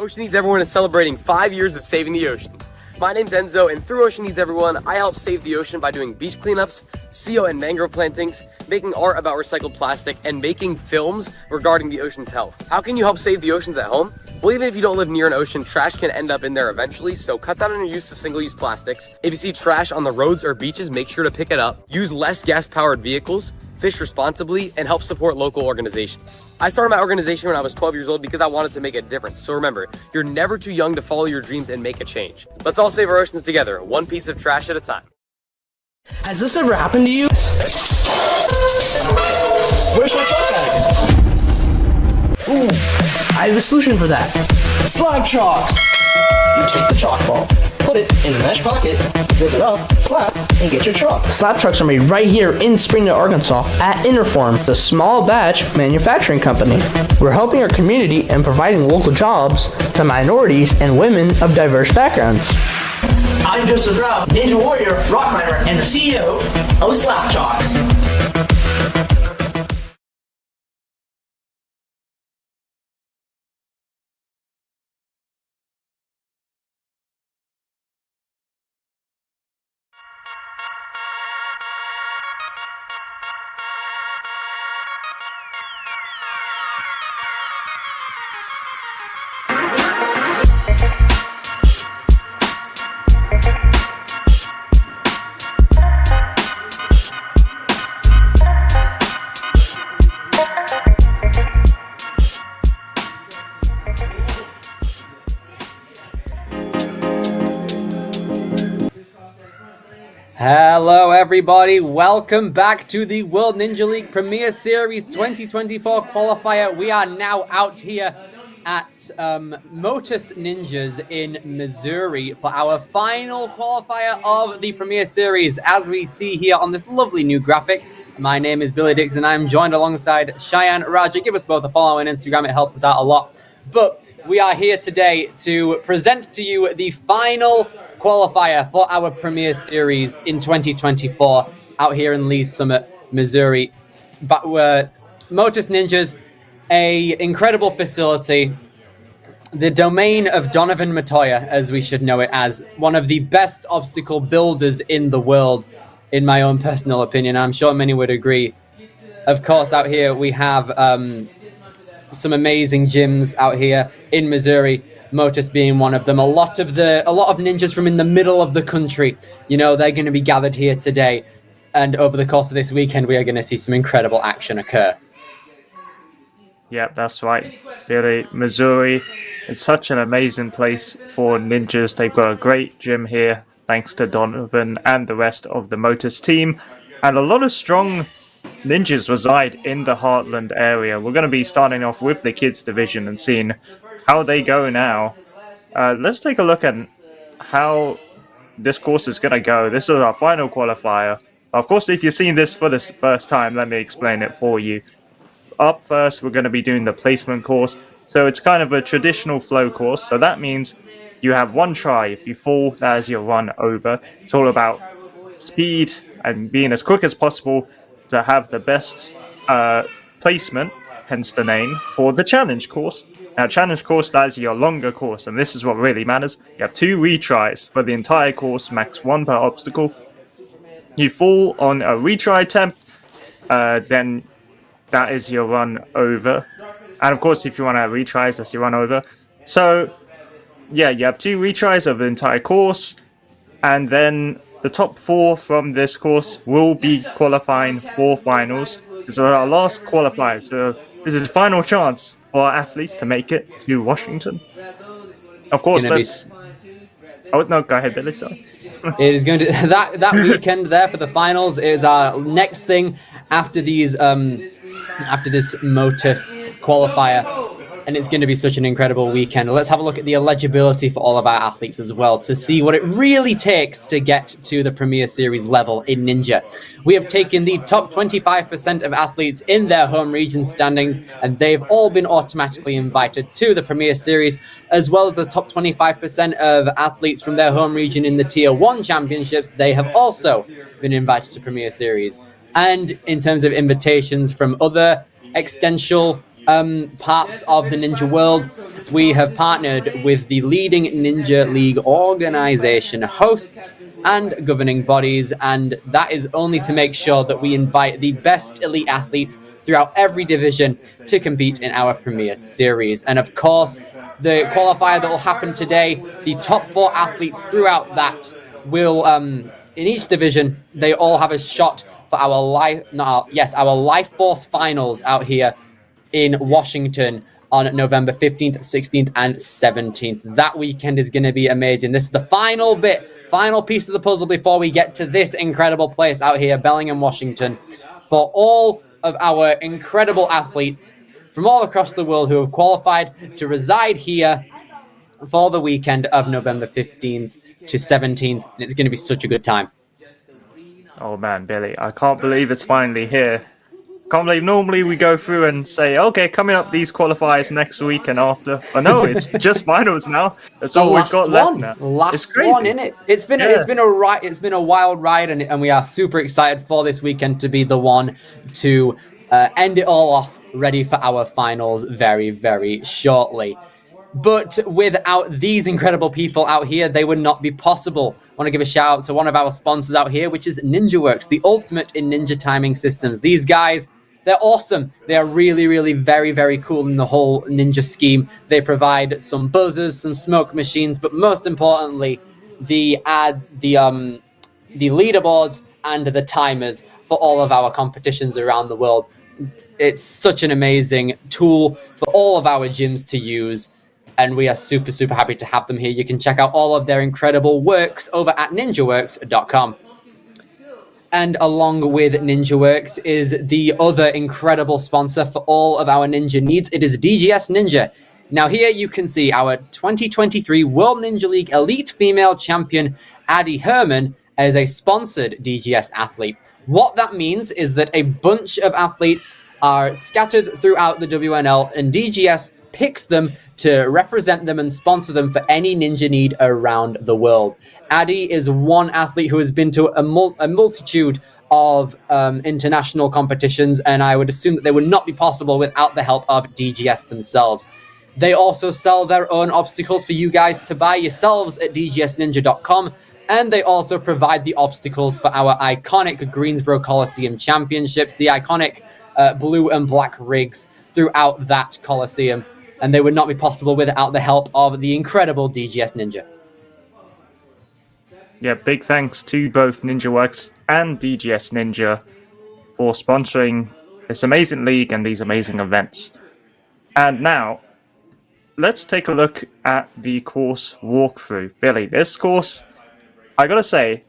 Ocean Needs Everyone is celebrating 5 years of saving the oceans. My name's Enzo, and through Ocean Needs Everyone, I help save the ocean by doing beach cleanups, CO and mangrove plantings, making art about recycled plastic, and making films regarding the ocean's health. How can you help save the oceans at home? Well, even if you don't live near an ocean, trash can end up in there eventually, so cut down on your use of single-use plastics. If you see trash on the roads or beaches, make sure to pick it up. Use less gas-powered vehicles, fish responsibly, and help support local organizations. I started my organization when I was 12 years old because I wanted to make a difference. So remember, you're never too young to follow your dreams and make a change. Let's all save our oceans together, one piece of trash at a time. Has this ever happened to you? Where's my truck at? Ooh, I have a solution for that. Slab chalks! You take the chalk ball, put it in the mesh pocket, zip it up, slap, and get your chalk. Slab trucks are made right here in Springdale, Arkansas at Interform, the small batch manufacturing company. We're helping our community and providing local jobs to minorities and women of diverse backgrounds. I'm Joseph Rao, Ninja Warrior, Rock Climber, and the CEO of Slab Chalks. Hello everybody, welcome back to the World Ninja League Premier Series 2024 qualifier. We are now out here at Motus Ninjas in Missouri for our final qualifier of the Premier Series. As we see here on this lovely new graphic, my name is Billy Dix and I'm joined alongside Cheyenne Raja. Give us both a follow on Instagram, it helps us out a lot. But we are here today to present to you the final qualifier for our Premier Series in 2024 out here in Lee's Summit, Missouri. But Motus Ninjas, a incredible facility, the domain of Donovan Matoya, as we should know it as, one of the best obstacle builders in the world, in my own personal opinion. I'm sure many would agree. Of course, out here we have some amazing gyms out here in Missouri, Motus being one of them. A lot of ninjas from in the middle of the country, you know, they're going to be gathered here today, and over the course of this weekend we are going to see some incredible action occur. Yeah, that's right, Billy. Missouri is such an amazing place for ninjas. They've got a great gym here, thanks to Donovan and the rest of the Motus team, and a lot of strong ninjas reside in the Heartland area. We're going to be starting off with the kids division and seeing how they go now. Let's take a look at how this course is going to go. This is our final qualifier. Of course, if you're seeing this for the first time, let me explain it for you. Up first, we're going to be doing the placement course. So it's kind of a traditional flow course. So that means you have one try. If you fall, that is your run over. It's all about speed and being as quick as possible to have the best placement, hence the name, for the challenge course. Now, challenge course, that is your longer course, and this is what really matters. You have 2 retries for the entire course, max 1 per obstacle. You fall on a retry attempt, then that is your run over. And of course, if you want to have retries, that's your run over. So, yeah, you have 2 retries of the entire course, and then the top 4 from this course will be qualifying for finals. This is our last qualifier, so this is the final chance for our athletes to make it to Washington. Of course, Oh, no, go ahead, Billy, sorry. It is going to... That weekend there for the finals is our next thing after these... after this Motus qualifier. And it's going to be such an incredible weekend. Let's have a look at the eligibility for all of our athletes as well to see what it really takes to get to the Premier Series level in Ninja. We have taken the top 25% of athletes in their home region standings, and they've all been automatically invited to the Premier Series, as well as the top 25% of athletes from their home region in the Tier 1 Championships. They have also been invited to Premier Series. And in terms of invitations from other extensional parts of the ninja world. We have partnered with the leading Ninja League organization hosts and governing bodies, and that is only to make sure that we invite the best elite athletes throughout every division to compete in our Premier Series. And of course, the qualifier that will happen today, the top 4 athletes throughout that will, in each division, they all have a shot for our Life Force finals out here in Washington on November 15th, 16th, and 17th. That weekend is going to be amazing. This is the final piece of the puzzle before we get to this incredible place out here, Bellingham, Washington, for all of our incredible athletes from all across the world who have qualified to reside here for the weekend of November 15th to 17th. And it's going to be such a good time. Oh man, Billy, I can't believe it's finally here. Can't believe normally we go through and say, okay, coming up these qualifiers next week and after. But no, it's just finals now. That's all we've got left now. Last one, innit? It's been a wild ride, and we are super excited for this weekend to be the one to end it all off, ready for our finals very, very shortly. But without these incredible people out here, they would not be possible. I want to give a shout out to one of our sponsors out here, which is NinjaWorks, the ultimate in ninja timing systems. These guys, they're awesome. They are really, really very, very cool in the whole ninja scheme. They provide some buzzers, some smoke machines, but most importantly, the leaderboards and the timers for all of our competitions around the world. It's such an amazing tool for all of our gyms to use. And we are super, super happy to have them here. You can check out all of their incredible works over at ninjaworks.com. And along with NinjaWorks is the other incredible sponsor for all of our ninja needs. It is DGS Ninja. Now here you can see our 2023 World Ninja League Elite Female Champion, Addie Herman, as a sponsored DGS athlete. What that means is that a bunch of athletes are scattered throughout the WNL, and DGS picks them to represent them and sponsor them for any ninja need around the world. Addie is one athlete who has been to a multitude of international competitions, and I would assume that they would not be possible without the help of DGS themselves. They also sell their own obstacles for you guys to buy yourselves at dgsninja.com, and they also provide the obstacles for our iconic Greensboro Coliseum Championships, the iconic blue and black rigs throughout that Coliseum. And they would not be possible without the help of the incredible DGS Ninja. Yeah, big thanks to both NinjaWorks and DGS Ninja for sponsoring this amazing league and these amazing events. And now, let's take a look at the course walkthrough. Billy, this course, I gotta say,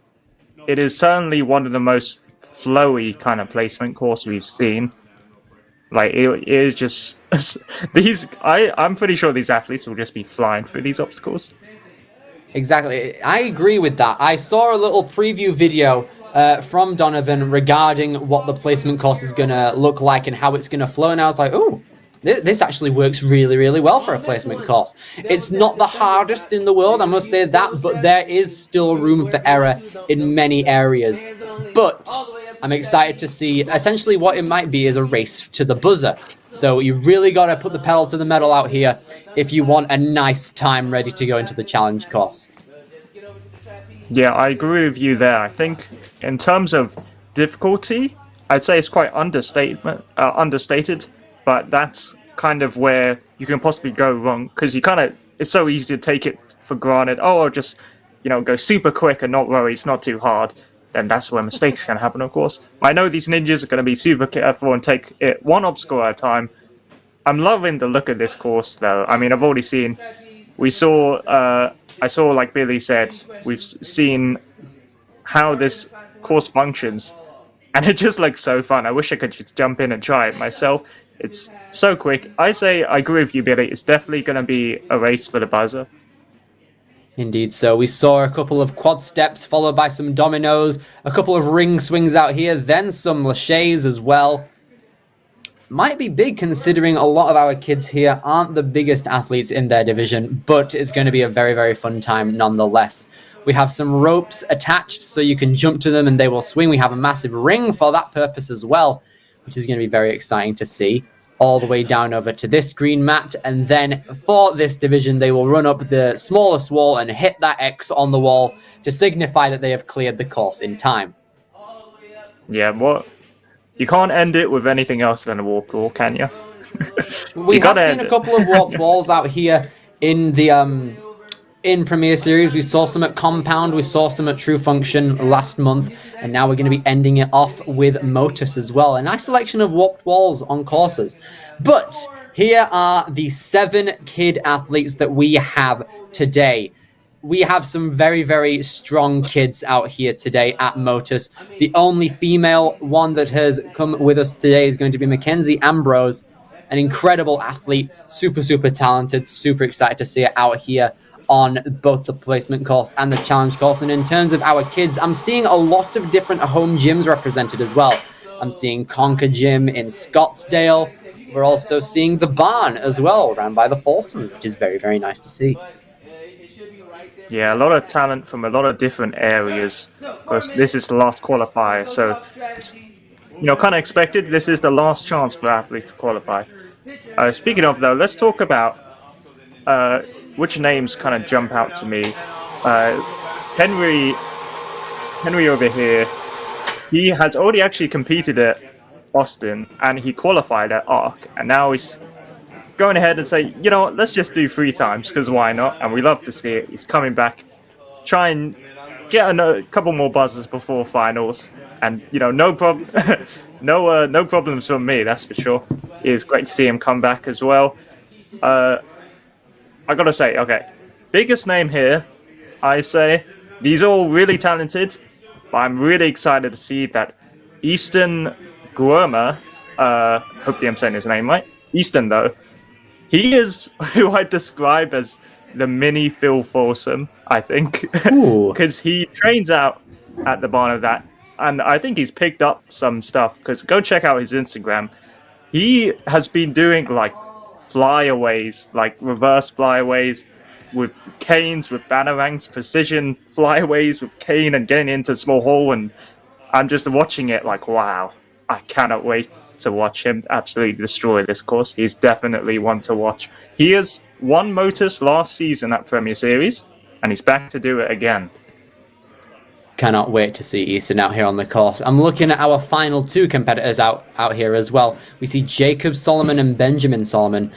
it is certainly one of the most flowy kind of placement course we've seen. Like, it is just I'm pretty sure these athletes will just be flying through these obstacles. Exactly. I agree with that. I saw a little preview video from Donovan regarding what the placement course is going to look like and how it's going to flow, and I was like, oh, this actually works really, really well for a placement course. It's not the hardest in the world, I must say that, but there is still room for error in many areas. But I'm excited to see essentially what it might be is a race to the buzzer. So you really got to put the pedal to the metal out here if you want a nice time ready to go into the challenge course. Yeah, I agree with you there. I think in terms of difficulty, I'd say it's quite understated, but that's kind of where you can possibly go wrong, because it's so easy to take it for granted. Oh, I'll just, go super quick and not worry, it's not too hard. Then that's where mistakes can happen, of course. I know these ninjas are going to be super careful and take it one obstacle at a time. I'm loving the look of this course, though. I mean, I've already seen... I saw, like Billy said, we've seen how this course functions, and it just looks so fun. I wish I could just jump in and try it myself. It's so quick. I agree with you, Billy. It's definitely going to be a race for the buzzer. Indeed, so we saw a couple of quad steps followed by some dominoes, a couple of ring swings out here, then some laches as well. Might be big considering a lot of our kids here aren't the biggest athletes in their division, but it's going to be a very, very fun time nonetheless. We have some ropes attached so you can jump to them and they will swing. We have a massive ring for that purpose as well, which is going to be very exciting to see. all the way down over to this green mat, and then for this division they will run up the smallest wall and hit that X on the wall to signify that they have cleared the course in time. Yeah, what? You can't end it with anything else than a warped wall, can you? We have seen a couple of warped walls out here in the in Premier Series. We saw some at Compound, we saw some at True Function last month, and now we're going to be ending it off with Motus as well. A nice selection of warped walls on courses. But here are the 7 kid athletes that we have today. We have some very, very strong kids out here today at Motus. The only female one that has come with us today is going to be Mackenzie Ambrose, an incredible athlete, super, super talented, super excited to see her out here on both the placement course and the challenge course. And in terms of our kids, I'm seeing a lot of different home gyms represented as well. I'm seeing Conker Gym in Scottsdale. We're also seeing the Barn as well, run by the Folsoms, which is very, very nice to see. Yeah, a lot of talent from a lot of different areas. Because this is the last qualifier, so it's, kind of expected. This is the last chance for athletes to qualify. Speaking of, though, let's talk about which names kind of jump out to me. Henry over here, he has already actually competed at Austin, and he qualified at ARC, and now he's going ahead and say, let's just do 3 times, because why not? And we love to see it. He's coming back, try and get a couple more buzzers before finals, and no problem, no problems from me, that's for sure. It's great to see him come back as well. I gotta say, okay, biggest name here, I say, these are all really talented, but I'm really excited to see that Easton Guerma, hopefully I'm saying his name right, Easton though, he is who I describe as the mini Phil Folsom, I think, because he trains out at the barn of that, and I think he's picked up some stuff, because go check out his Instagram. He has been doing like flyaways, like reverse flyaways with canes, with banarangs, precision flyaways with cane and getting into a small hole, and I'm just watching it like, wow, I cannot wait to watch him absolutely destroy this course. He's definitely one to watch. He has won Motus last season at Premier Series, and he's back to do it again. Cannot wait to see Easton out here on the course. I'm looking at our final 2 competitors out here as well. We see Jacob Solomon and Benjamin Solomon.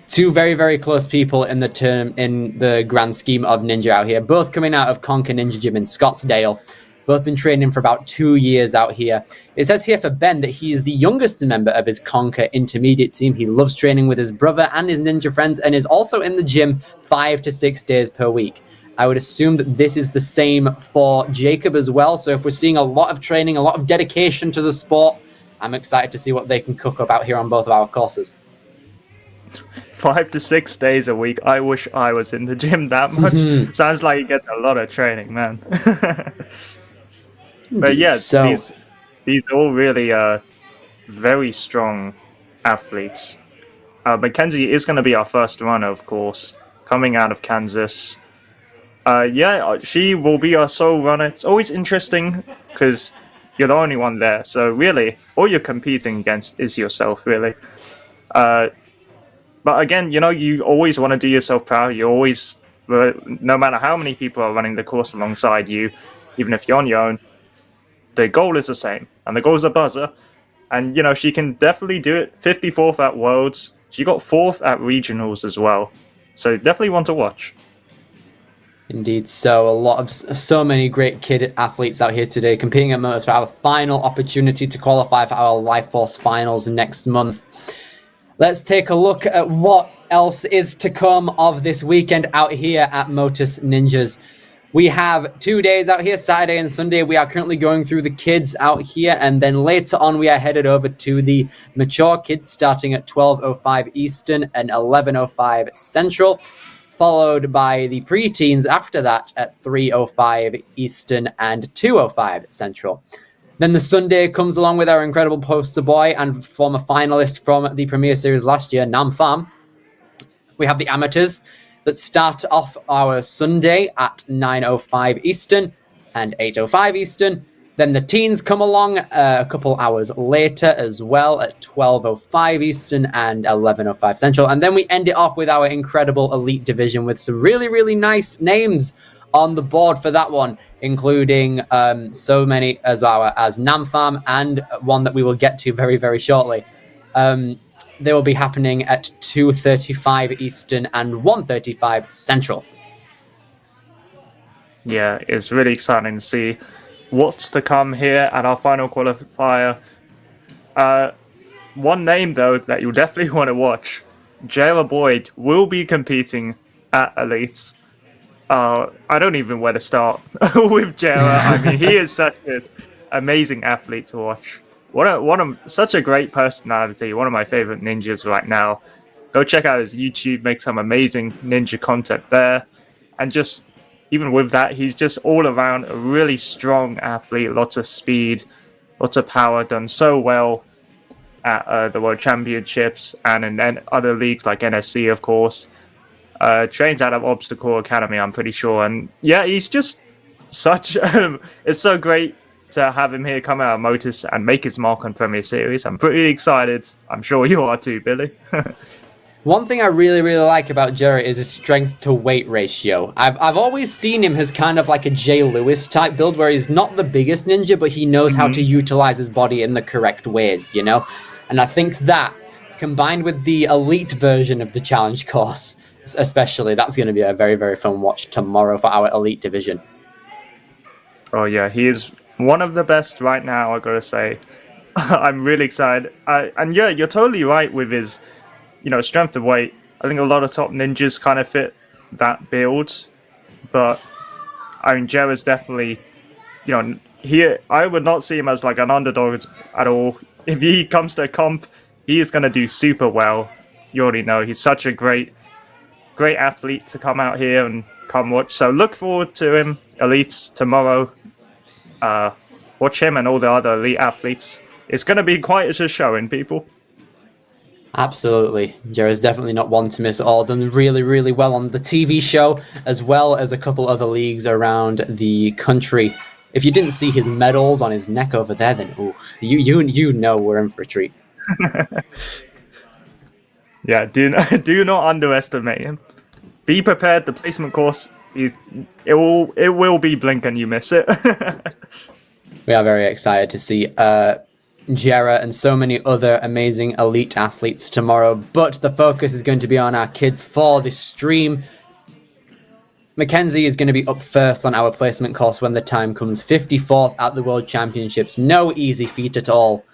2 very, very close people in the grand scheme of Ninja out here. Both coming out of Conker Ninja Gym in Scottsdale. Both been training for about 2 years out here. It says here for Ben that he is the youngest member of his Conker intermediate team. He loves training with his brother and his ninja friends, and is also in the gym 5 to 6 days per week. I would assume that this is the same for Jacob as well. So if we're seeing a lot of training, a lot of dedication to the sport, I'm excited to see what they can cook up out here on both of our courses. 5 to 6 days a week. I wish I was in the gym that much. Sounds like you get a lot of training, man. But yeah, so these all really very strong athletes. Mackenzie is going to be our first runner, of course, coming out of Kansas. She will be our sole runner. It's always interesting because you're the only one there. So really, all you're competing against is yourself, really. But again, you always want to do yourself proud. You always, no matter how many people are running the course alongside you, even if you're on your own, the goal is the same. And the goal is a buzzer. And, she can definitely do it. 54th at Worlds. She got 4th at Regionals as well. So definitely one to watch. Indeed, so many great kid athletes out here today competing at Motus for our final opportunity to qualify for our Life Force Finals next month. Let's take a look at what else is to come of this weekend out here at Motus Ninjas. We have 2 days out here, Saturday and Sunday. We are currently going through the kids out here, and then later on we are headed over to the mature kids starting at 12:05 Eastern and 11:05 Central, followed by the preteens after that at 3:05 Eastern and 2:05 Central. Then the Sunday comes along with our incredible poster boy and former finalist from the Premier Series last year, Nam Pham. We have the amateurs that start off our Sunday at 9:05 Eastern and 8:05 Eastern. Then the teens come along a couple hours later as well at 12:05 Eastern and 11:05 Central. And then we end it off with our incredible elite division with some really, really nice names on the board for that one, including so many as Namfarm and one that we will get to very, very shortly. They will be happening at 2:35 Eastern and 1:35 Central. Yeah, it's really exciting to see what's to come here at our final qualifier. One name, though, that you'll definitely want to watch. Jayla Boyd will be competing at Elites. I don't even know where to start with Jayla. I mean, he is such an amazing athlete to watch. Such a great personality. One of my favorite ninjas right now. Go check out his YouTube. Make some amazing ninja content there. And just even with that, he's just all around a really strong athlete. Lots of speed, lots of power. Done so well at the World Championships and in other leagues like NSC, of course. Trains out of Obstacle Academy, I'm pretty sure. And yeah, he's just such... it's so great to have him here come out of Motus and make his mark on Premier Series. I'm pretty excited. I'm sure you are too, Billy. One thing I really, really like about Jerry is his strength to weight ratio. I've always seen him as kind of like a Jay Lewis type build, where he's not the biggest ninja, but he knows how to utilize his body in the correct ways, you know? And I think that, combined with the elite version of the challenge course, especially, that's going to be a very, very fun watch tomorrow for our elite division. Oh yeah, he is one of the best right now, I gotta say. I'm really excited. And yeah, you're totally right with his, strength to weight. I think a lot of top ninjas kind of fit that build, but I mean, Jer is definitely, I would not see him as like an underdog at all. If he comes to a comp, he is going to do super well. You already know he's such a great athlete to come out here and come watch. So look forward to him, Elites, tomorrow. Watch him and all the other elite athletes. It's going to be quite a showing, people. Absolutely. Jerry's definitely not one to miss at all. Done really, really well on the TV show, as well as a couple other leagues around the country. If you didn't see his medals on his neck over there, then you know we're in for a treat. Yeah, do not underestimate him. Be prepared. The placement course, it will be blink and you miss it. We are very excited to see Jera and so many other amazing elite athletes tomorrow, but the focus is going to be on our kids for this stream. Mackenzie is going to be up first on our placement course when the time comes, 54th at the World Championships. No easy feat at all.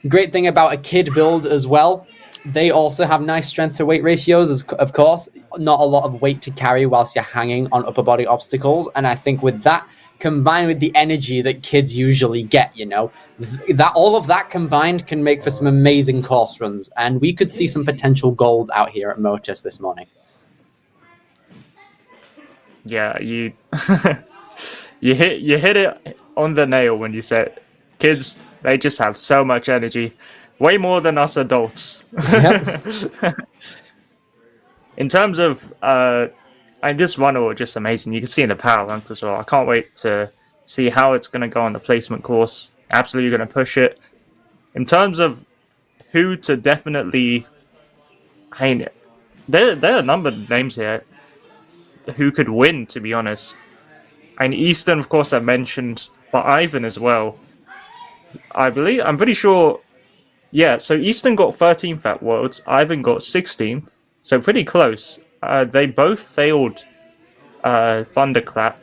Great thing about a kid build as well, they also have nice strength to weight ratios, of course. Not a lot of weight to carry whilst you're hanging on upper body obstacles, and I think with that, combined with the energy that kids usually get, that all of that combined can make for some amazing course runs, and we could see some potential gold out here at Motus this morning. Yeah, you hit it on the nail when you said kids, they just have so much energy, way more than us adults. Yep. In terms of this runner was just amazing. You can see in the power ranks as well. I can't wait to see how it's going to go on the placement course. Absolutely going to push it. In terms of who to definitely... there are a number of names here who could win, to be honest. And Easton, of course, I mentioned, but Ivan as well. I'm pretty sure... Yeah, so Easton got 13th at Worlds. Ivan got 16th. So pretty close. They both failed Thunderclap.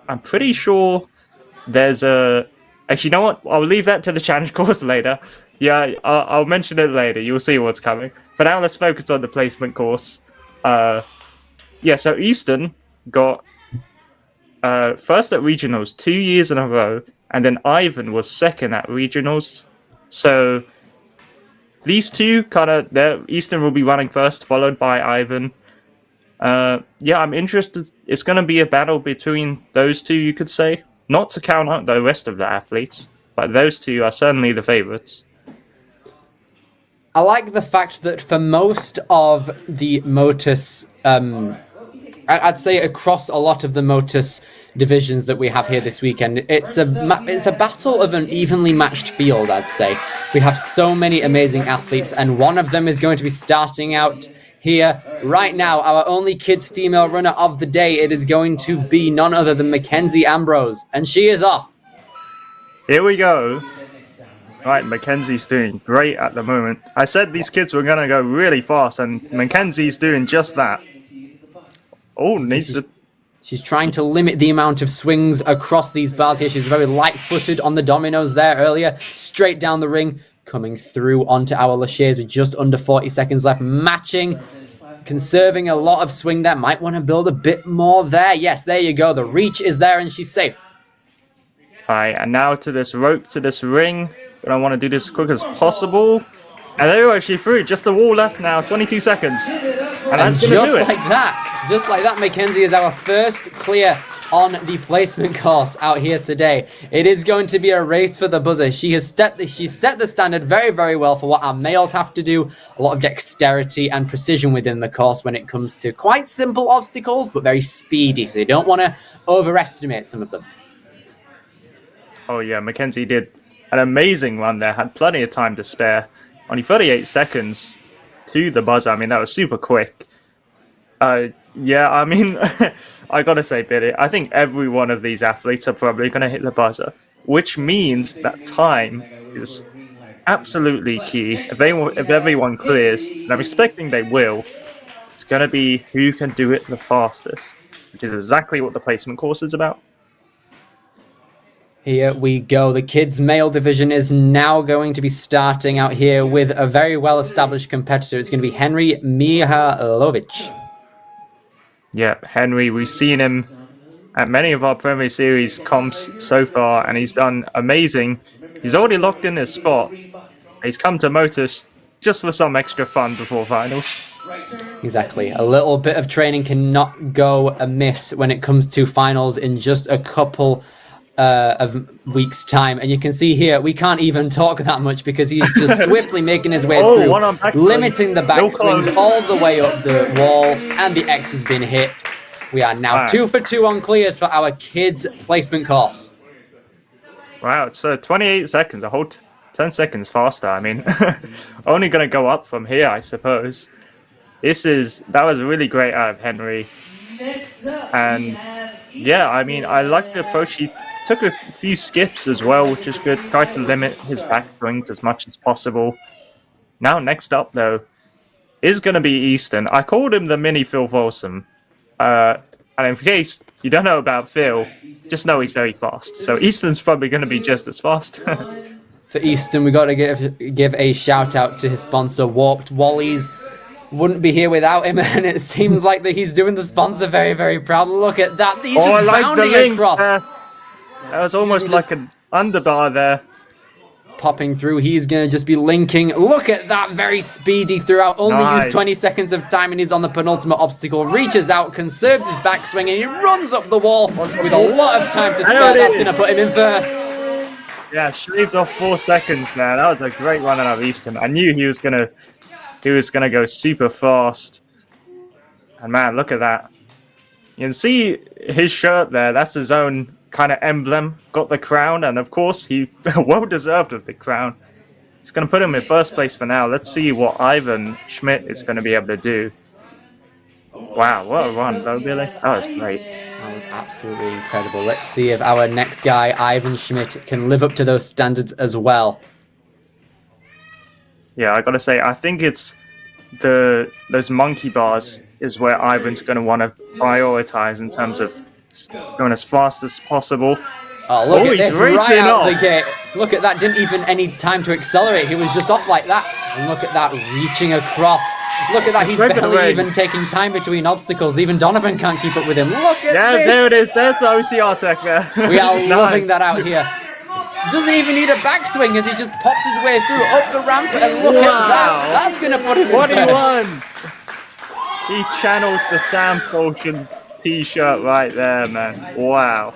I'm pretty sure there's a... Actually, you know what? I'll leave that to the challenge course later. Yeah, I'll mention it later. You'll see what's coming. For now, let's focus on the placement course. Yeah, so Easton got first at Regionals 2 years in a row, and then Ivan was second at Regionals. So these two Easton will be running first, followed by Ivan. Yeah, I'm interested. It's going to be a battle between those two, you could say. Not to count out the rest of the athletes, but those two are certainly the favorites. I like the fact that for most of the Motus I'd say across a lot of the Motus divisions that we have here this weekend, it's a battle of an evenly matched field, I'd say. We have so many amazing athletes, and one of them is going to be starting out here right now. Our only kids female runner of the day, it is going to be none other than Mackenzie Ambrose, and she is off. Here we go. Right, Mackenzie's doing great at the moment. I said these kids were going to go really fast, and Mackenzie's doing just that. Oh, needs to... She's trying to limit the amount of swings across these bars here. She's very light-footed on the dominoes there earlier. Straight down the ring, coming through onto our laches with just under 40 seconds left. Matching, conserving a lot of swing there. Might want to build a bit more there. Yes, there you go. The reach is there, and she's safe. All right, and now to this rope, to this ring. But I want to do this as quick as possible. And there we go, she threw just the wall left now, 22 seconds. And that's going to do it. Just like that, Mackenzie is our first clear on the placement course out here today. It is going to be a race for the buzzer. She's set the standard very, very well for what our males have to do. A lot of dexterity and precision within the course when it comes to quite simple obstacles, but very speedy. So you don't want to overestimate some of them. Oh yeah, Mackenzie did an amazing run there. Had plenty of time to spare. Only 38 seconds to the buzzer. I mean, that was super quick. Yeah, I mean, I gotta say, Billy, I think every one of these athletes are probably gonna hit the buzzer, which means that time is absolutely key. If everyone clears, and I'm expecting they will, it's gonna be who can do it the fastest, which is exactly what the placement course is about. Here we go. The kids' male division is now going to be starting out here with a very well-established competitor. It's going to be Henry Mihalovic. Yeah, Henry, we've seen him at many of our Premier Series comps so far, and he's done amazing. He's already locked in his spot. He's come to Motus just for some extra fun before finals. Exactly. A little bit of training cannot go amiss when it comes to finals in just a couple of weeks' time. And you can see here, we can't even talk that much because he's just swiftly making his way through, limiting the backswings all the way up the wall, and the X has been hit. We are now 2 for 2 on clears for our kids' placement course. Wow, so 28 seconds, a whole 10 seconds faster. I mean, only going to go up from here, I suppose. That was really great out of Henry. And yeah, I mean, I like the approach. He took a few skips as well, which is good. Tried to limit his backswings as much as possible. Now, next up, though, is going to be Easton. I called him the mini Phil Folsom. And in case you don't know about Phil, just know he's very fast. So Easton's probably going to be just as fast. For Easton, we got to give a shout out to his sponsor, Warped Wallies. Wouldn't be here without him, and it seems like that he's doing the sponsor very, very proud. Look at that. He's just bounding across. That was almost like an underbar there. Popping through, he's going to just be linking. Look at that, very speedy throughout. Only used 20 seconds of time, and he's on the penultimate obstacle. Reaches out, conserves his backswing, and he runs up the wall with a lot of time to spare. That's going to put him in first. Yeah, shaved off 4 seconds there. That was a great run out of Easton. I knew he was gonna go super fast. And man, look at that. You can see his shirt there. That's his own kind of emblem. Got the crown, and of course, he well deserved of the crown. It's going to put him in first place for now. Let's see what Ivan Schmidt is going to be able to do. Wow, what a run, though, Billy. That was great. That was absolutely incredible. Let's see if our next guy, Ivan Schmidt, can live up to those standards as well. Yeah, I gotta say, I think it's those monkey bars is where Ivan's gonna want to prioritize in terms of going as fast as possible. Oh, look at he's this, racing right out off. the gate. Look at that, didn't even any time to accelerate. He was just off like that. And look at that, reaching across. Look at that, he's barely even taking time between obstacles. Even Donovan can't keep up with him. Look at this. There it is. There's the OCR tech there. We are loving that out here. Doesn't even need a backswing as he just pops his way through up the ramp, and look at that. That's going to put him in first. 21. He channeled the Sam Folsom t-shirt right there, man. Wow.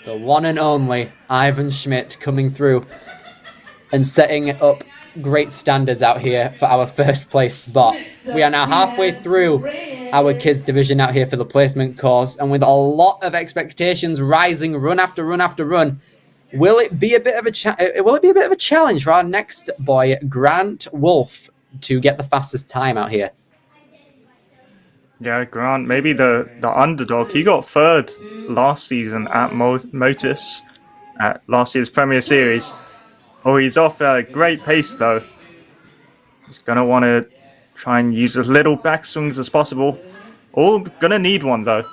The one and only Ivan Schmidt coming through and setting up great standards out here for our first place spot. We are now halfway through our kids division out here for the placement course, and with a lot of expectations rising run after run after run, will it be a bit of a challenge for our next boy, Grant Wolf, to get the fastest time out here? Yeah, Grant, maybe the underdog. He got third last season at Motus, at last year's Premier Series. Oh, he's off at a great pace, though. He's going to want to try and use as little backswings as possible. Oh, going to need one, though.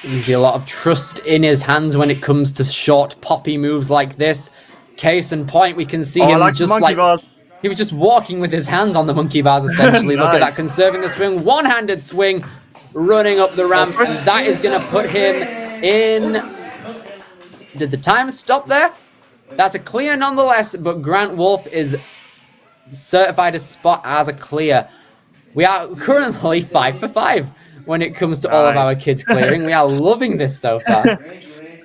Easy, a lot of trust in his hands when it comes to short poppy moves like this. Case in point, we can see him like just monkey like... bars. He was just walking with his hands on the monkey bars, essentially. Nice. Look at that, conserving the swing. One-handed swing, running up the ramp, and that is going to put him in... Did the time stop there? That's a clear nonetheless, but Grant Wolf is certified a spot as a clear. We are currently 5 for 5 when it comes to all of our kids clearing. We are loving this so far.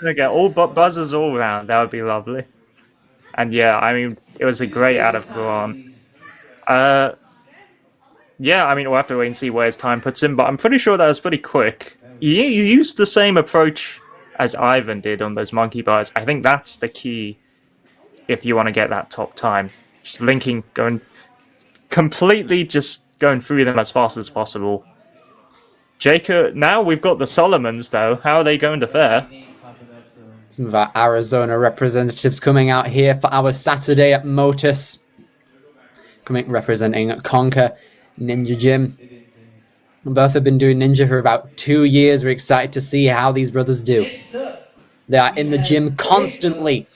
Okay, all buzzers all around. That would be lovely. And yeah, I mean, it was a great out of Quran. Yeah, I mean, we'll have to wait and see where his time puts him, but I'm pretty sure that was pretty quick. You used the same approach as Ivan did on those monkey bars. I think that's the key if you want to get that top time. Just linking, going completely just going through them as fast as possible. Jacob, now we've got the Solomons, though. How are they going to fare? Some of our Arizona representatives coming out here for our Saturday at Motus. Representing Conquer Ninja Gym. Both have been doing Ninja for about 2 years. We're excited to see how these brothers do. They are in the gym constantly.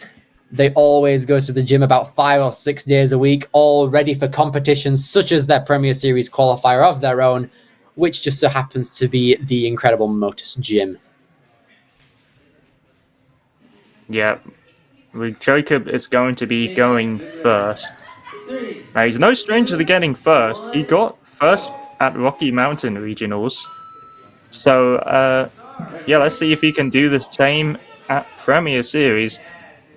They always go to the gym about 5 or 6 days a week, all ready for competitions such as their Premier Series qualifier of their own, which just so happens to be the incredible Motus Gym. Yeah, Jacob is going to be going first. Now, he's no stranger to getting first. He got first at Rocky Mountain Regionals. So, yeah, let's see if he can do the same at Premier Series.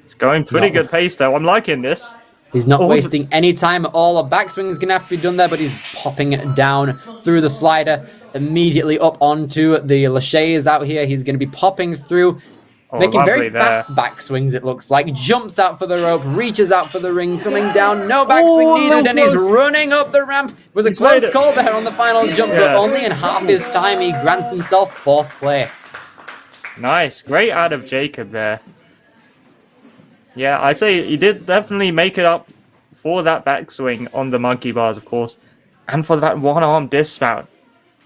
It's going pretty good pace, though. I'm liking this. He's not wasting any time at all. A backswing is going to have to be done there, but he's popping it down through the slider, immediately up onto the laches out here. He's going to be popping through, making very fast backswings, it looks like. Jumps out for the rope, reaches out for the ring, coming down. No backswing needed, and he's running up the ramp. It was a close call there on the final jump, but only in half his time he grants himself 4th place. Nice. Great out of Jacob there. Yeah, I'd say he did definitely make it up for that backswing on the monkey bars, of course, and for that one-arm dismount.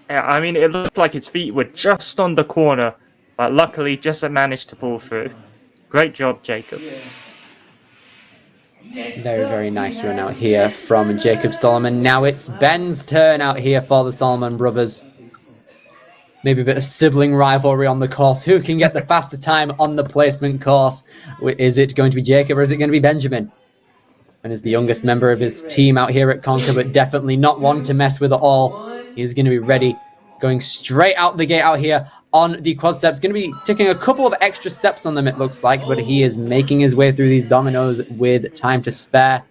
Yeah, I mean, it looked like his feet were just on the corner, but luckily just managed to pull through. Great job, Jacob. Very, very nice run out here from Jacob Solomon. Now it's Ben's turn out here for the Solomon brothers. Maybe a bit of sibling rivalry on the course. Who can get the faster time on the placement course? Is it going to be Jacob or is it going to be Benjamin? And is the youngest member of his team out here at Conquer, but definitely not one to mess with at all. He's going to be ready, going straight out the gate out here on the quad steps. Going to be taking a couple of extra steps on them, it looks like, but he is making his way through these dominoes with time to spare.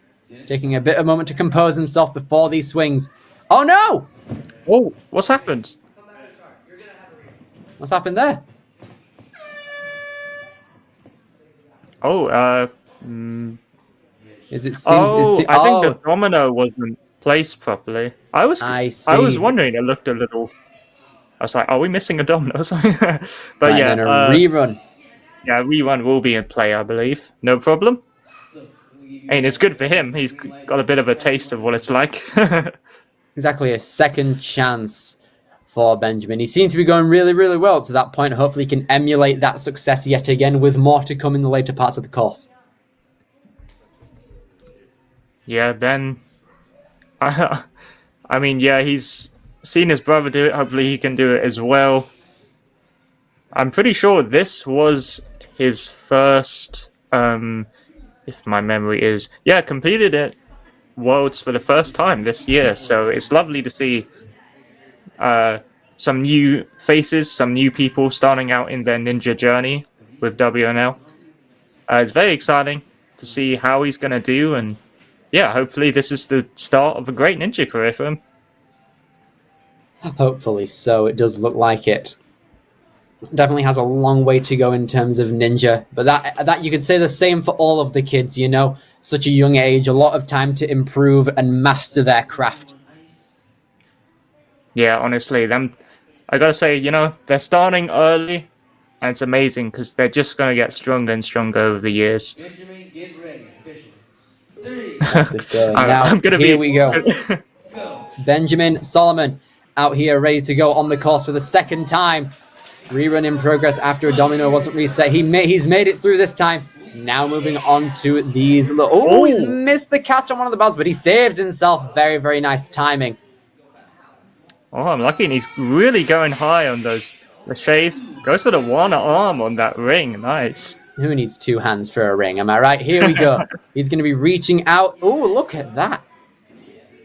Taking a bit of a moment to compose himself before these swings. Oh no! Oh, what's happened? What's happened there? Oh, Is it seems? I think the domino wasn't placed properly. I was wondering. It looked a little. I was like, "Are we missing a domino?" But right, yeah, then a rerun. Yeah, rerun will be in play, I believe. No problem. And it's good for him. He's got a bit of a taste of what it's like. Exactly, a second chance for Benjamin. He seemed to be going really, really well to that point. Hopefully he can emulate that success yet again with more to come in the later parts of the course. Yeah, Ben. I mean, yeah, he's seen his brother do it. Hopefully he can do it as well. I'm pretty sure this was his first, if my memory is... Yeah, completed it Worlds for the first time this year. So it's lovely to see some new faces, some new people starting out in their ninja journey with WNL. It's very exciting to see how he's going to do, and yeah, hopefully this is the start of a great ninja career for him. Hopefully so. It does look like it. Definitely has a long way to go in terms of ninja, but that you could say the same for all of the kids, you know, such a young age, a lot of time to improve and master their craft. Yeah, honestly, I gotta say, they're starting early, and it's amazing because they're just gonna get stronger and stronger over the years. Benjamin, get ready. Officially. 3, As they say. Now, I'm gonna here be. we go. go. Benjamin Solomon out here ready to go on the course for the second time. Rerun in progress after a domino wasn't reset. He's made it through this time. Now moving on to these. Oh, he's missed the catch on one of the bars, but he saves himself. Very, very nice timing. Oh, I'm lucky, and he's really going high on those laches. Goes for the one arm on that ring. Nice. Who needs two hands for a ring? Am I right? Here we go. He's going to be reaching out. Oh, look at that.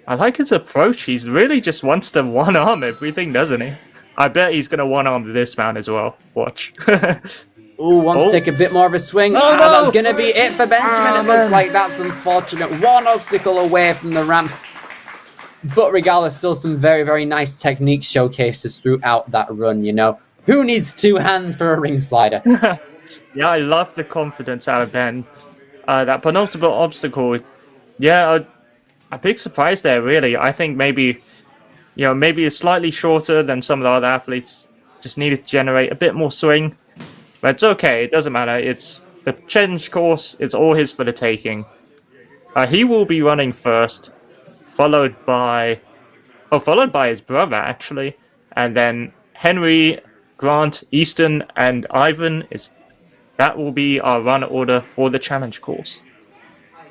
I like his approach. He's really just wants to one arm everything, doesn't he? I bet he's going to one arm this man as well. Watch. Wants to take a bit more of a swing. No. That's going to be it for Benjamin. It looks like that's unfortunate. One obstacle away from the ramp. But regardless, still some very, very nice technique showcases throughout that run, you know. Who needs two hands for a ring slider? Yeah, I love the confidence out of Ben. That penultimate obstacle, yeah, a big surprise there, really. I think maybe it's slightly shorter than some of the other athletes. Just needed to generate a bit more swing. But it's okay, it doesn't matter. It's the challenge course, it's all his for the taking. He will be running first, followed by his brother, actually. And then Henry, Grant, Easton, and Ivan that will be our run order for the challenge course.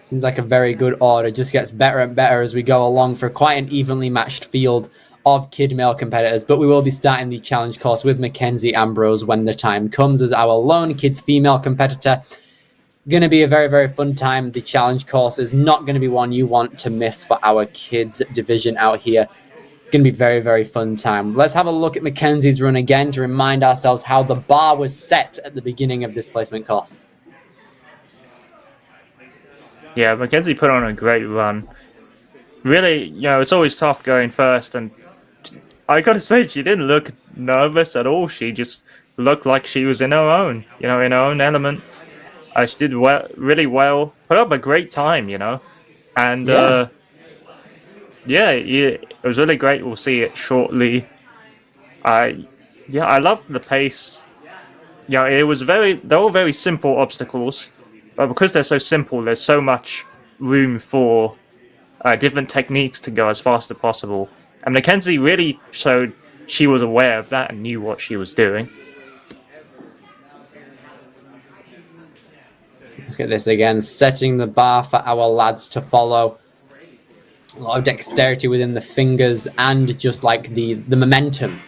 Seems like a very good order. Just gets better and better as we go along for quite an evenly matched field of kid male competitors. But we will be starting the challenge course with Mackenzie Ambrose when the time comes as our lone kids female competitor. Going to be a very, very fun time. The challenge course is not going to be one you want to miss for our kids division out here. Going to be very, very fun time. Let's have a look at Mackenzie's run again to remind ourselves how the bar was set at the beginning of this placement course. Yeah, Mackenzie put on a great run. Really, it's always tough going first, and I gotta say, she didn't look nervous at all. She just looked like she was in her own, in her own element. She did really well, put up a great time, and it was really great. We'll see it shortly. I loved the pace. They're all very simple obstacles, but because they're so simple, there's so much room for different techniques to go as fast as possible. And Mackenzie really showed she was aware of that and knew what she was doing. Look at this again, setting the bar for our lads to follow. A lot of dexterity within the fingers and just like the momentum,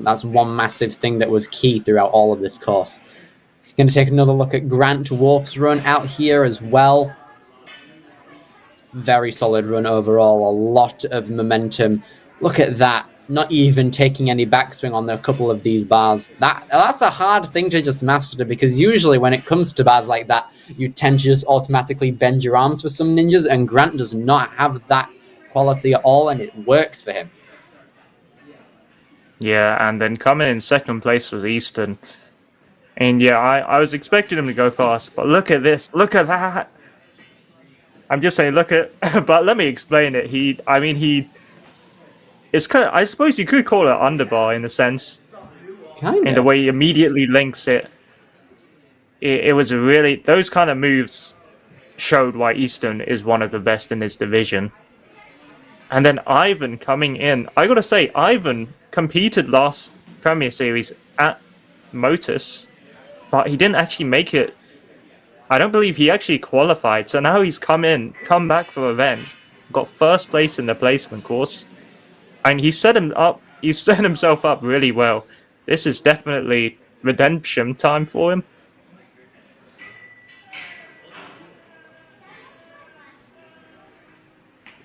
That's one massive thing that was key throughout all of this course. Going to take another look at Grant Wolf's run out here as well. Very solid run overall, a lot of momentum. Look at that, not even taking any backswing on a couple of these bars. That's a hard thing to just master, because usually when it comes to bars like that, you tend to just automatically bend your arms for some ninjas, and Grant does not have that quality at all, and it works for him. Yeah, and then coming in second place was Easton. And I was expecting him to go fast, but look at this, look at that. I'm just saying, but let me explain it. It's kind of, I suppose you could call it underbar in a sense. Kinda. In the way he immediately links it. It was those kind of moves showed why Easton is one of the best in this division. And then Ivan coming in. I gotta say, Ivan competed last Premier Series at Motus, but he didn't actually make it. I don't believe he actually qualified. So now he's come back for revenge. Got first place in the placement course. And he set himself up really well. This is definitely redemption time for him.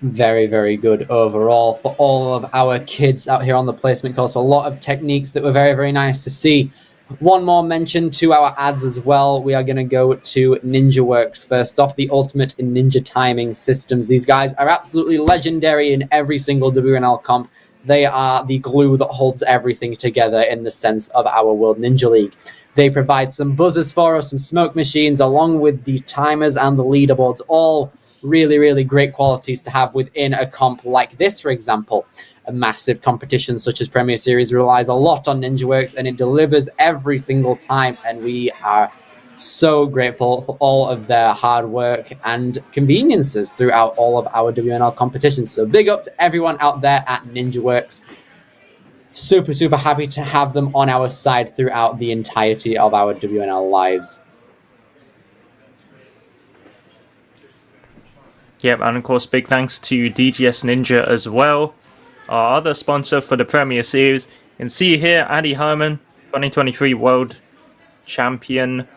Very, very good overall for all of our kids out here on the placement course. A lot of techniques that were very, very nice to see. One more mention to our ads as well. We are going to go to Ninja Works first off, the ultimate in ninja timing systems. These guys are absolutely legendary in every single WNL comp They are the glue that holds everything together in the sense of our World Ninja League. They provide some buzzers for us, some smoke machines, along with the timers and the leaderboards, all really, really great qualities to have within a comp like this, for example. A massive competition such as Premier Series relies a lot on NinjaWorks, and it delivers every single time, and we are so grateful for all of their hard work and conveniences throughout all of our WNL competitions. So big up to everyone out there at NinjaWorks. Super, super happy to have them on our side throughout the entirety of our WNL lives. Yep, and of course, big thanks to DGS Ninja as well, our other sponsor for the Premier Series. You can see here, Addie Herman, 2023 World Champion.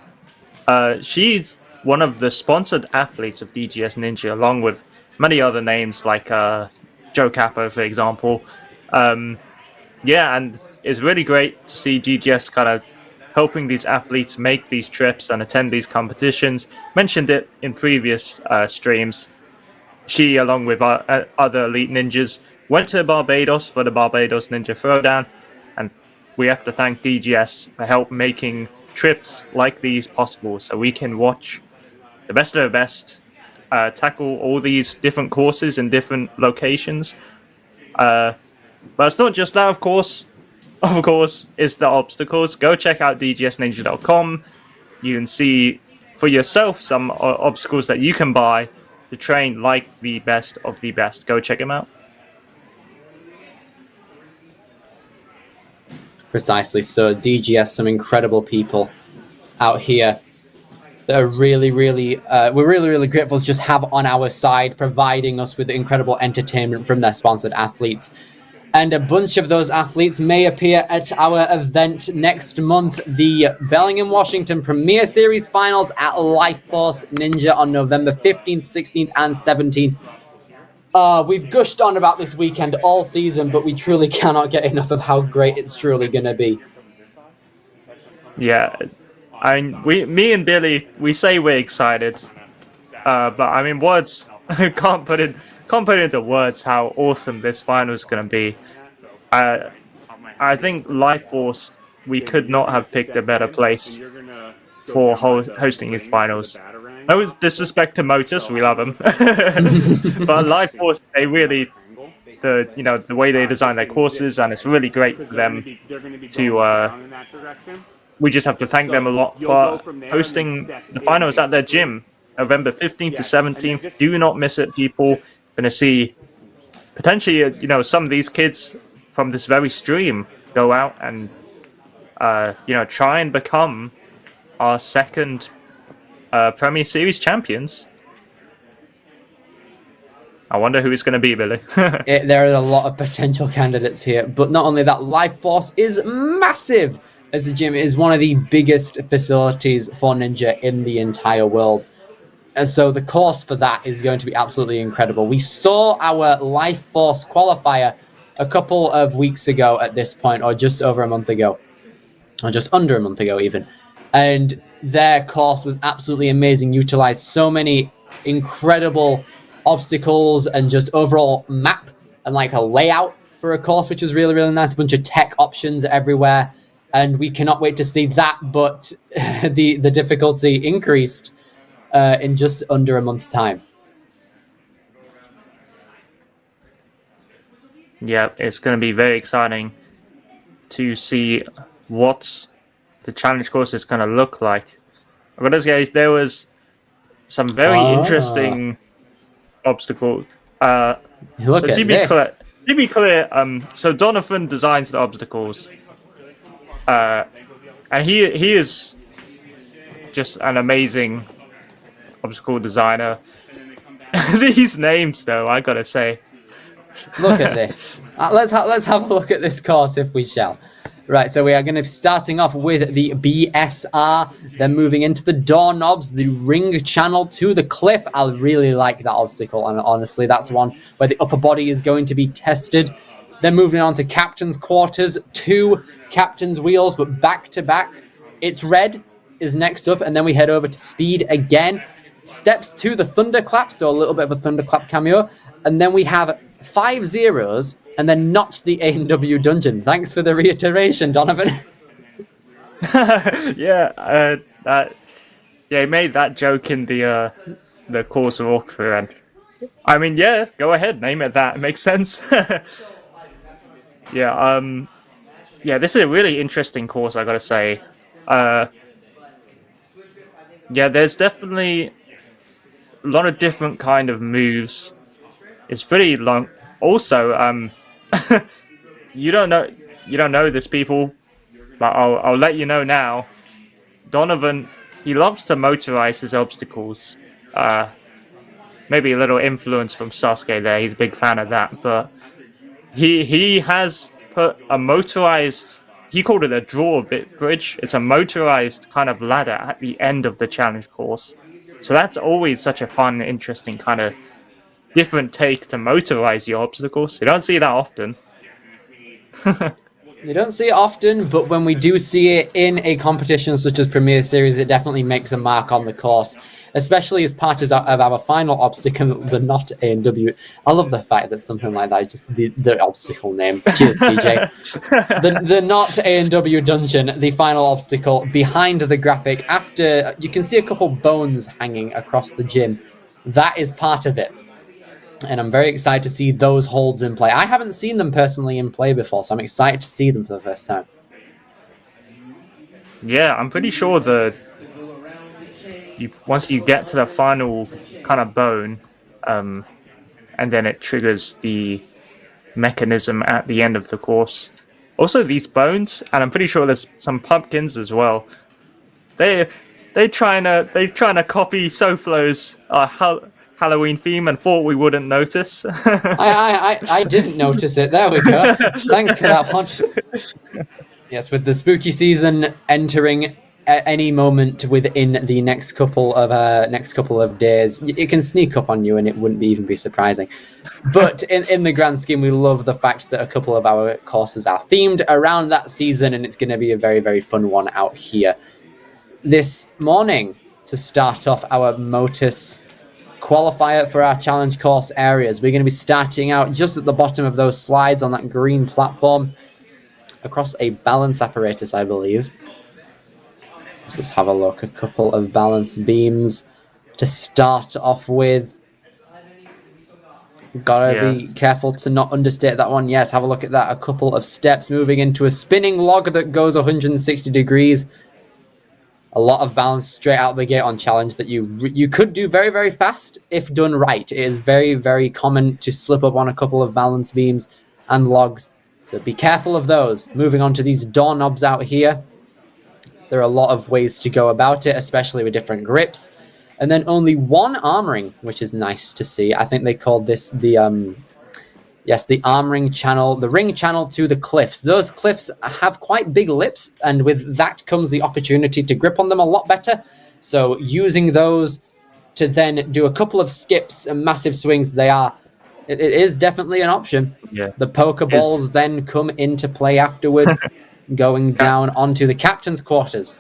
She's one of the sponsored athletes of DGS Ninja, along with many other names like Joe Capo, for example. Yeah, and it's really great to see DGS kind of helping these athletes make these trips and attend these competitions. Mentioned it in previous streams. She, along with other elite ninjas, went to Barbados for the Barbados Ninja Throwdown, and we have to thank DGS for help making trips like these possible, so we can watch the best of the best tackle all these different courses in different locations. But it's not just that, of course. Of course, it's the obstacles. Go check out dgsninja.com. You can see for yourself some obstacles that you can buy to train like the best of the best. Go check them out. Precisely so. DGS, some incredible people out here that are really, really, we're really, really grateful to just have on our side, providing us with incredible entertainment from their sponsored athletes. And a bunch of those athletes may appear at our event next month, the Bellingham, Washington Premier Series Finals at Life Force Ninja on November 15th, 16th, and 17th. We've gushed on about this weekend all season, but we truly cannot get enough of how great it's truly going to be. Yeah, me and Billy, we say we're excited, but I mean, words can't put into words how awesome this final is going to be. I think Life Force, we could not have picked a better place for hosting these finals. No disrespect to Motus, we love them, but Life Force, they really, the way they design their courses, and it's really great for them to. We just have to thank them a lot for hosting the finals at their gym, November 15th to 17th. Do not miss it, people. Going to see potentially, some of these kids from this very stream go out and, try and become our second Premier Series champions. I wonder who it's going to be, Billy. There are a lot of potential candidates here, but not only that, Life Force is massive, as the gym is one of the biggest facilities for Ninja in the entire world. And so the course for that is going to be absolutely incredible. We saw our Life Force qualifier a couple of weeks ago at this point, or just over a month ago, or just under a month ago even. And their course was absolutely amazing, utilized so many incredible obstacles and just overall map and like a layout for a course, which was really, really nice. A bunch of tech options everywhere. And we cannot wait to see that, but the difficulty increased in just under a month's time. Yeah, it's going to be very exciting to see what the challenge course is going to look like. But as guys, there was some very interesting obstacles. Look so at this. To be clear, so Donovan designs the obstacles, and he is just an amazing obstacle designer. These names, though, I gotta say. Look at this. Let's have a look at this course, if we shall. Right, so we are going to be starting off with the BSR, then moving into the doorknobs, the ring channel to the cliff. I really like that obstacle, and honestly, that's one where the upper body is going to be tested. Then moving on to captain's quarters, 2 captain's wheels, but back to back. It's red is next up, and then we head over to speed again. Steps to the thunderclap, so a little bit of a thunderclap cameo, and then we have 5 zeros and then not the A&W dungeon. Thanks for the reiteration, Donovan. Yeah, he made that joke in the course walkthrough, and I mean, yeah, go ahead, name it that. It makes sense. Yeah, yeah, this is a really interesting course, I gotta say. Yeah, there's definitely a lot of different kind of moves. It's pretty long. Also, you don't know this, people, but I'll let you know now. Donovan, he loves to motorize his obstacles. Maybe a little influence from Sasuke there. He's a big fan of that, but he has put a motorized. He called it a draw bit bridge. It's a motorized kind of ladder at the end of the challenge course. So that's always such a fun, interesting kind of different take to motorize your obstacles. You don't see that often. You don't see it often, but when we do see it in a competition such as Premier Series, it definitely makes a mark on the course, especially as part of our final obstacle, the not A&W. I love the fact that something like that is just the obstacle name. Cheers, TJ. The not A&W dungeon, the final obstacle behind the graphic. After you can see a couple bones hanging across the gym. That is part of it. And I'm very excited to see those holds in play. I haven't seen them personally in play before, so I'm excited to see them for the first time. Yeah, I'm pretty sure once you get to the final kind of bone, and then it triggers the mechanism at the end of the course. Also, these bones, and I'm pretty sure there's some pumpkins as well. They trying to copy SoFlo's Halloween theme and thought we wouldn't notice. I didn't notice it. There we go. Thanks for that one. Yes, with the spooky season entering at any moment within the next couple of days, it can sneak up on you, and it wouldn't even be surprising. But in the grand scheme, we love the fact that a couple of our courses are themed around that season, and it's going to be a very, very fun one out here this morning to start off our Motus qualifier for our challenge course areas. We're going to be starting out just at the bottom of those slides on that green platform across a balance apparatus, I believe. Let's just have a look. A couple of balance beams to start off with. Gotta be careful to not understate that one. Yes, have a look at that. A couple of steps moving into a spinning log that goes 160 degrees. A lot of balance straight out the gate on challenge that you could do very, very fast if done right. It is very, very common to slip up on a couple of balance beams and logs, so be careful of those. Moving on to these door knobs out here. There are a lot of ways to go about it, especially with different grips. And then only one armoring, which is nice to see. I think they called this the armoring channel, the ring channel to the cliffs. Those cliffs have quite big lips, and with that comes the opportunity to grip on them a lot better. So using those to then do a couple of skips and massive swings, it is definitely an option. Yeah. The Pokeballs then come into play afterward, going down onto the captain's quarters.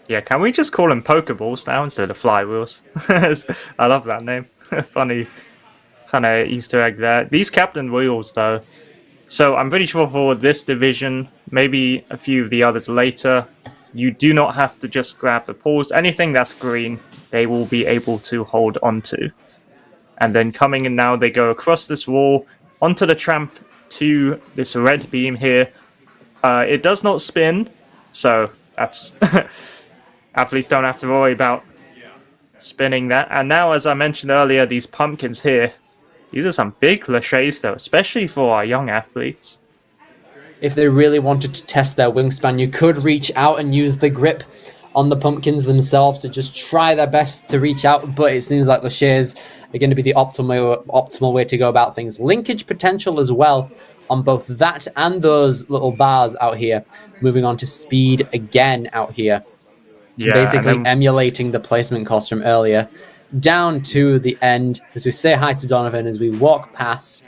Yeah, can we just call them Pokeballs now instead of flywheels? I love that name. Funny kind of Easter egg there. These captain wheels, though. So I'm pretty sure for this division, maybe a few of the others later, you do not have to just grab the paws. Anything that's green, they will be able to hold onto. And then coming in now, they go across this wall, onto the tramp to this red beam here. It does not spin, so that's... athletes don't have to worry about spinning that. And now, as I mentioned earlier, these pumpkins here, these are some big cliches, though, especially for our young athletes. If they really wanted to test their wingspan, you could reach out and use the grip on the pumpkins themselves to just try their best to reach out, but it seems like cliches are going to be the optimal way to go about things. Linkage potential as well on both that and those little bars out here. Moving on to speed again out here. Yeah, basically emulating the placement course from earlier. Down to the end, as we say hi to Donovan, as we walk past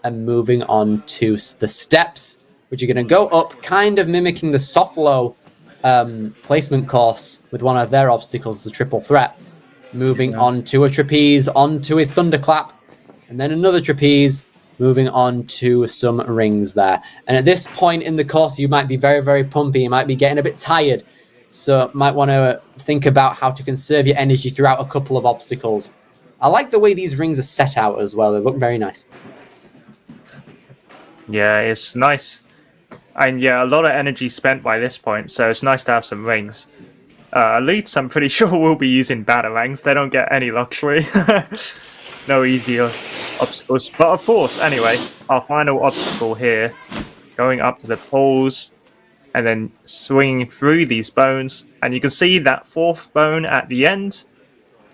and moving on to the steps, which are going to go up, kind of mimicking the SoFlo placement course with one of their obstacles, the triple threat. Moving on to a trapeze, onto a thunderclap, And then another trapeze, moving on to some rings there. And at this point in the course, you might be very, very pumpy. You might be getting a bit tired. So might want to think about how to conserve your energy throughout a couple of obstacles. I like the way these rings are set out as well. They look very nice. Yeah, it's nice. And yeah, a lot of energy spent by this point, so it's nice to have some rings. Elites, I'm pretty sure will be using batarangs. They don't get any luxury. No easier obstacles. But of course, anyway, our final obstacle here, going up to the poles, and then swinging through these bones. And you can see that fourth bone at the end.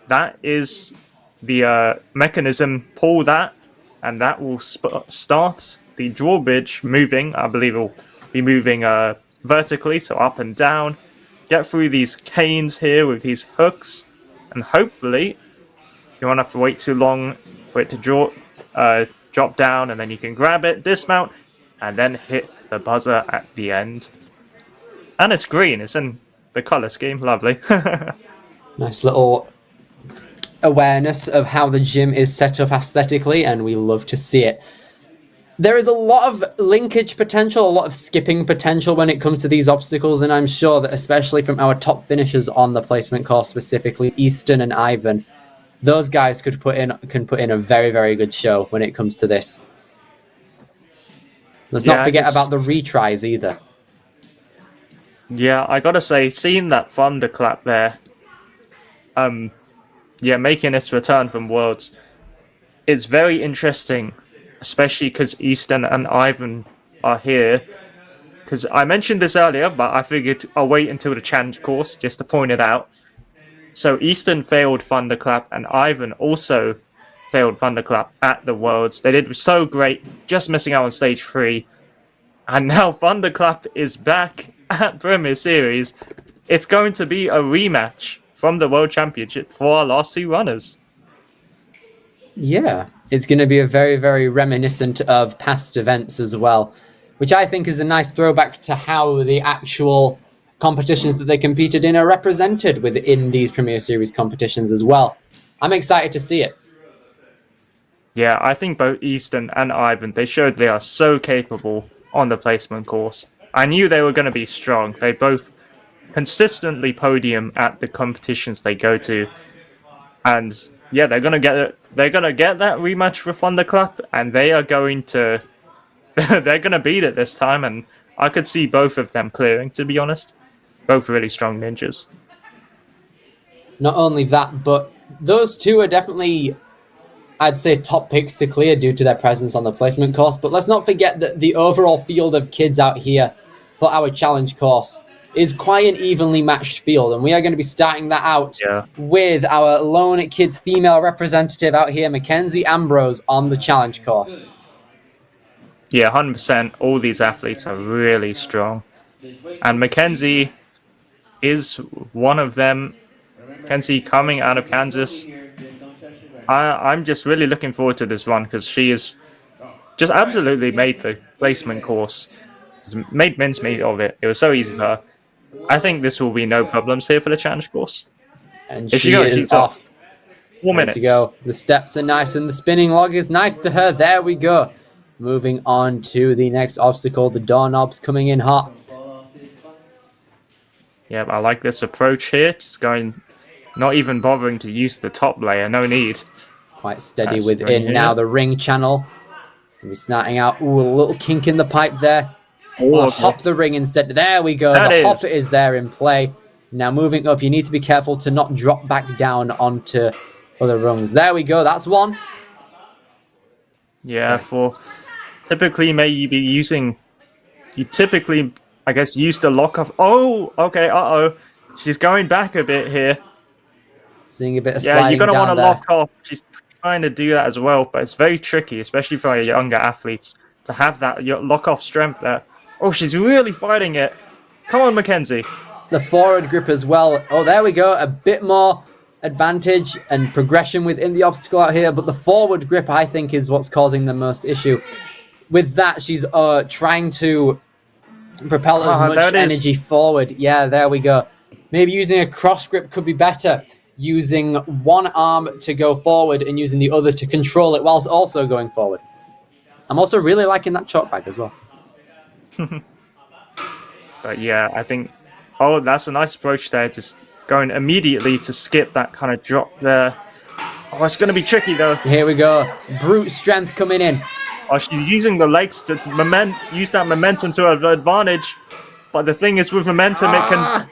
That is the mechanism. Pull that, and that will start the drawbridge moving. I believe it will be moving vertically, so up and down. Get through these canes here with these hooks, and hopefully you won't have to wait too long for it to drop down, and then you can grab it, dismount, and then hit the buzzer at the end. And it's green. It's in the color scheme. Lovely. Nice little awareness of how the gym is set up aesthetically, and we love to see it. There is a lot of linkage potential, a lot of skipping potential when it comes to these obstacles, and I'm sure that especially from our top finishers on the placement course, specifically Easton and Ivan, those guys can put in a very, very good show when it comes to this. Let's not forget about the retries either. Yeah, I gotta say, seeing that thunderclap there, making its return from Worlds, it's very interesting, especially because Easton and Ivan are here. Because I mentioned this earlier, but I figured I'll wait until the challenge course just to point it out. So Easton failed Thunderclap, and Ivan also failed Thunderclap at the Worlds. They did so great, just missing out on stage 3. And now Thunderclap is back at Premier Series. It's going to be a rematch from the World Championship for our last 2 runners. Yeah, it's going to be a very, very reminiscent of past events as well, which I think is a nice throwback to how the actual competitions that they competed in are represented within these Premier Series competitions as well. I'm excited to see it. Yeah, I think both Easton and Ivan, they showed they are so capable on the placement course. I knew they were going to be strong. They both consistently podium at the competitions they go to. And yeah, they're going to get that rematch for Thunderclap, and they are going to they're going to beat it this time, and I could see both of them clearing, to be honest. Both really strong ninjas. Not only that, but those two are definitely, I'd say, top picks to clear due to their presence on the placement course. But let's not forget that the overall field of kids out here for our challenge course is quite an evenly matched field. And we are going to be starting that out with our lone kids female representative out here, Mackenzie Ambrose, on the challenge course. Yeah, 100%. All these athletes are really strong. And Mackenzie is one of them. Mackenzie coming out of Kansas. I'm just really looking forward to this run because she is just absolutely made the placement course. Made mincemeat of it. It was so easy for her. I think this will be no problems here for the challenge course. And she is off. 4 minutes to go. The steps are nice and the spinning log is nice to her. There we go. Moving on to the next obstacle. The doorknobs coming in hot. Yeah, I like this approach here. Just going, not even bothering to use the top layer. No need. Quite steady within. Now the ring channel. Can be starting out. Ooh, a little kink in the pipe there. Oh, hop the ring instead. There we go. The hop is there in play. Now moving up, you need to be careful to not drop back down onto other rungs. There we go. That's one. Yeah, for typically maybe using... You typically, I guess, use the lock off. Oh, okay. Uh-oh. She's going back a bit here. Seeing a bit of sliding down. Yeah, you're going to want to lock off. She's trying to do that as well, but it's very tricky, especially for our younger athletes, to have that lock off strength there. Oh, she's really fighting it. Come on, Mackenzie. The forward grip as well. Oh, there we go. A bit more advantage and progression within the obstacle out here, but the forward grip, I think, is what's causing the most issue. With that, she's trying to propel as much energy forward. Yeah, there we go. Maybe using a cross grip could be better. using one arm to go forward and using the other to control it whilst also going forward. I'm also really liking that chalk bag as well. But yeah, I think, oh, that's a nice approach there. Just going immediately to skip that kind of drop there. Oh, it's going to be tricky though. Here we go. Brute strength coming in. Oh, she's using the legs to use that momentum to her advantage. But the thing is, with momentum, it can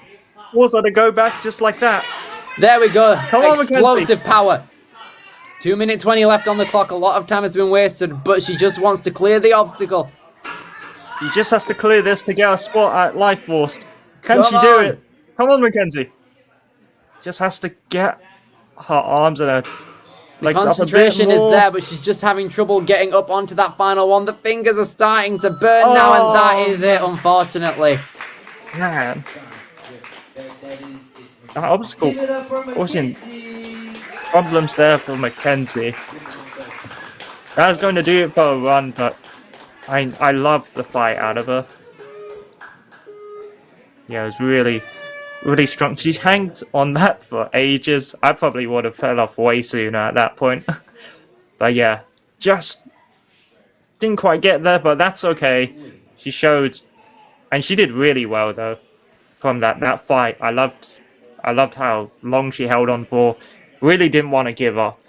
cause her to go back just like that. There we go. Come on, Explosive power. 2 minutes 20 left on the clock. A lot of time has been wasted, but she just wants to clear the obstacle. He just has to clear this to get a spot at Life Force. Can Come she do on. it? Come on, Mackenzie. Just has to get her arms and her The legs up a bit concentration is more. there, but she's just having trouble getting up onto that final one. The fingers are starting to burn now, and that is it, unfortunately. Man, That is that obstacle Give it up for causing Mackenzie. problems there for Mackenzie. That was going to do it for a run, but I loved the fight out of her. Yeah, it was really, really strong. She hanged on that for ages. I probably would have fell off way sooner at that point. But yeah, just didn't quite get there, but that's okay. She showed, and she did really well though from that fight. I loved how long she held on for. Really didn't want to give up.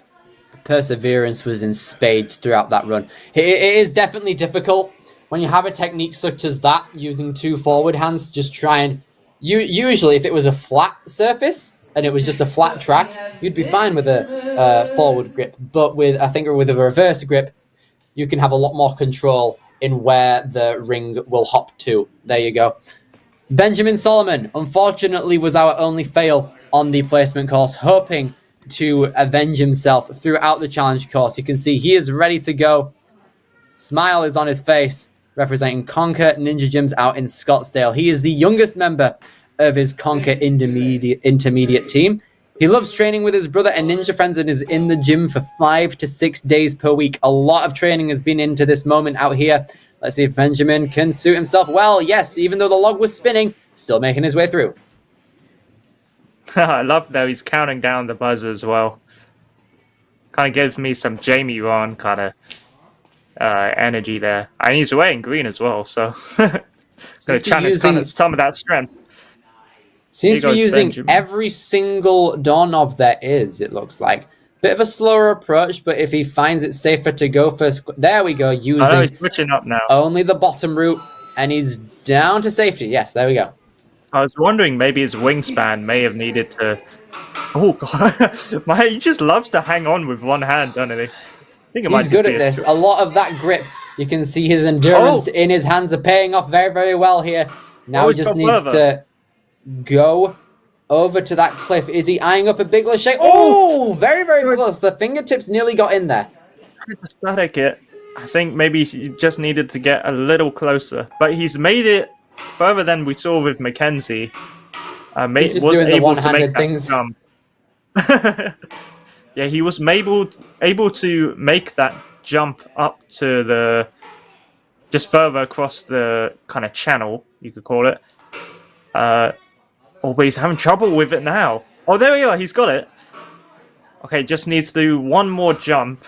Perseverance was in spades throughout that run. It is definitely difficult when you have a technique such as that, using two forward hands. Just try and usually if it was a flat surface and it was just a flat track, you'd be fine with a forward grip. But with a reverse grip, you can have a lot more control in where the ring will hop to. There you go. Benjamin Solomon, unfortunately, was our only fail on the placement course, hoping to avenge himself throughout the challenge course. You can see he is ready to go. Smile is on his face, representing Conquer Ninja Gyms out in Scottsdale. He is the youngest member of his Conquer intermediate team. He loves training with his brother and ninja friends and is in the gym for 5 to 6 days per week. A lot of training has been into this moment out here. Let's see if Benjamin can suit himself well. Yes, even though the log was spinning, still making his way through. I love though he's counting down the buzzer as well. Kind of gives me some Jamie Ron kind of energy there. And he's wearing green as well, so gonna channel some of that strength. Seems to be using Benjamin. every single doorknob there is, it looks like. Bit of a slower approach, but if he finds it safer to go first... There we go, I know using he's switching up now. only the bottom route, and he's down to safety. Yes, there we go. I was wondering maybe his wingspan may have needed to... Oh god, he just loves to hang on with one hand, doesn't he? I think it might He's just good be at this. choice. A lot of that grip, you can see his endurance in his hands are paying off very, very well here. Now he he's just got needs further. to go over to that cliff. Is he eyeing up a big shake? Oh, very, very close. The fingertips nearly got in there. Static it. I think maybe he just needed to get a little closer, but he's made it further than we saw with Mackenzie. He's just doing the one-handed things. Jump. Yeah, he was able to make that jump up to the just further across the kind of channel, you could call it. Oh, but he's having trouble with it now. Oh, there we are. He's got it. Okay, just needs to do one more jump.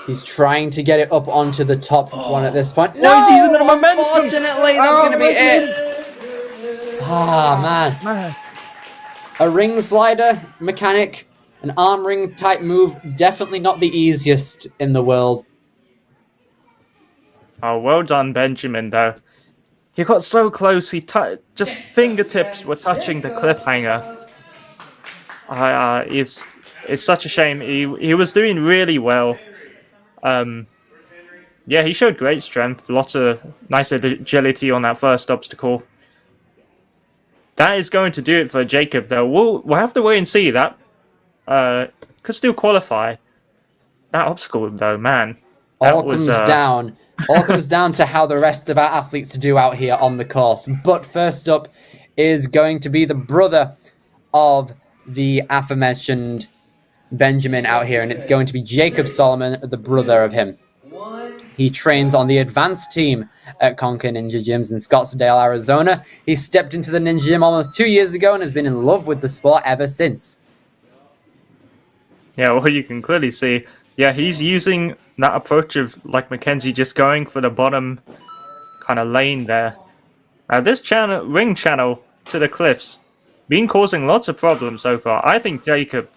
He's trying to get it up onto the top one at this point. No, he's using the momentum. Unfortunately, that's going to be it. Man. A ring slider mechanic, an arm ring type move, definitely not the easiest in the world. Oh, well done, Benjamin, though. He got so close, just fingertips were touching the cliffhanger. It's such a shame. He was doing really well. Yeah, he showed great strength. Lots of nice agility on that first obstacle. That is going to do it for Jacob, though. We'll have to wait and see. That could still qualify. That obstacle, though, man. All comes down to how the rest of our athletes do out here on the course. But first up is going to be the brother of the aforementioned Benjamin out here, and it's going to be Jacob Solomon, the brother of him. He trains on the advanced team at Conquer Ninja Gyms in Scottsdale, Arizona. He stepped into the Ninja Gym almost 2 years ago and has been in love with the sport ever since. Yeah, well, you can clearly see, yeah, he's using that approach of, like Mackenzie, just going for the bottom kind of lane there. This ring channel to the cliffs been causing lots of problems so far. I think Jacob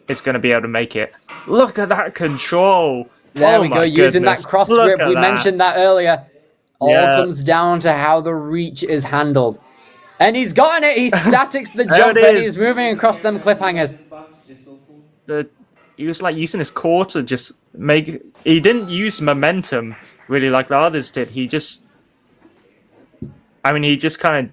is going to be able to make it. Look at that control. There Oh we go, my using goodness. that cross Look grip. at We that. mentioned that earlier. All Yeah. comes down to how the reach is handled. And he's gotten it. He statics the There jump it and is. he's moving across them cliffhangers. He was like using his core to just make. He didn't use momentum really like the others did. He just kind of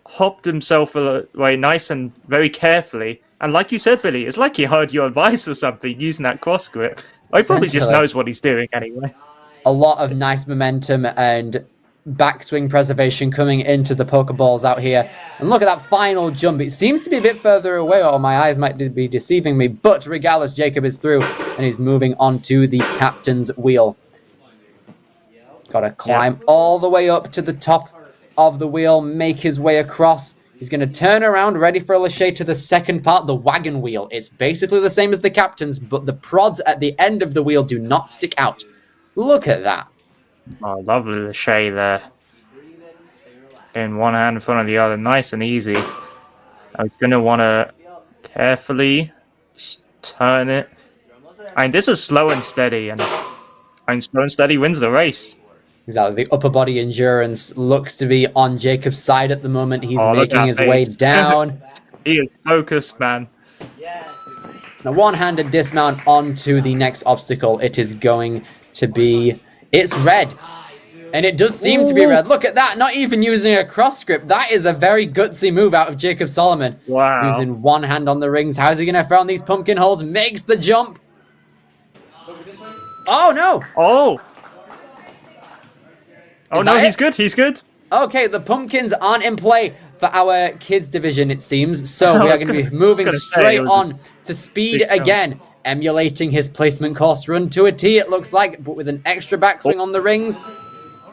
hopped himself away nice and very carefully. And like you said, Billy, it's like he heard your advice or something using that cross grip. He probably just Essentially. knows what he's doing anyway. A lot of nice momentum and backswing preservation coming into the Pokeballs out here. And look at that final jump. It seems to be a bit further away, or my eyes might be deceiving me. But regardless, Jacob is through and he's moving on to the captain's wheel. Got to climb all the way up to the top of the wheel, make his way across. He's going to turn around, ready for a lâché to the second part, the wagon wheel. It's basically the same as the captain's, but the prods at the end of the wheel do not stick out. Look at that. Oh, lovely lâché there. In one hand in front of the other, nice and easy. I was going to want to carefully turn it. This is slow and steady, and slow and steady wins the race. Exactly. The upper body endurance looks to be on Jacob's side at the moment. He's Look making at his that way face. down. He is focused, man. A one-handed dismount onto the next obstacle. It is going to be... It's red. And it does seem to be red. Look at that. Not even using a cross grip. That is a very gutsy move out of Jacob Solomon. Wow. Using one hand on the rings. How's he going to throw on these pumpkin holes? Makes the jump. Oh, no. Oh! Oh Is no, that he's it? good, he's good. Okay, the pumpkins aren't in play for our kids division, it seems. So I we are was going to be gonna- moving I was gonna say, straight it was a on to speed big jump. again, emulating his placement course run to a T, it looks like, but with an extra backswing on the rings.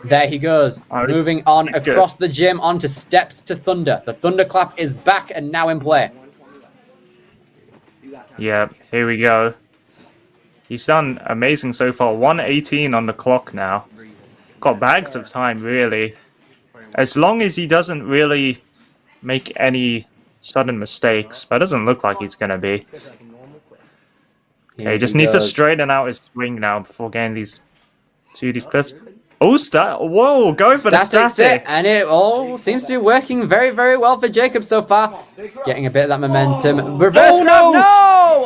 There he goes, Oh, moving on he's good. across the gym onto Steps to Thunder. The Thunderclap is back and now in play. Yeah, here we go. He's done amazing so far. 118 on the clock now. Got bags of time, really. As long as he doesn't really make any sudden mistakes. But it doesn't look like he's going to be. Yeah, he just needs to straighten out his swing now before getting these cliffs. Oh, whoa, going for the Statics static. it, and it all seems to be working very, very well for Jacob so far. Getting a bit of that momentum. Reverse Oh, grab, no!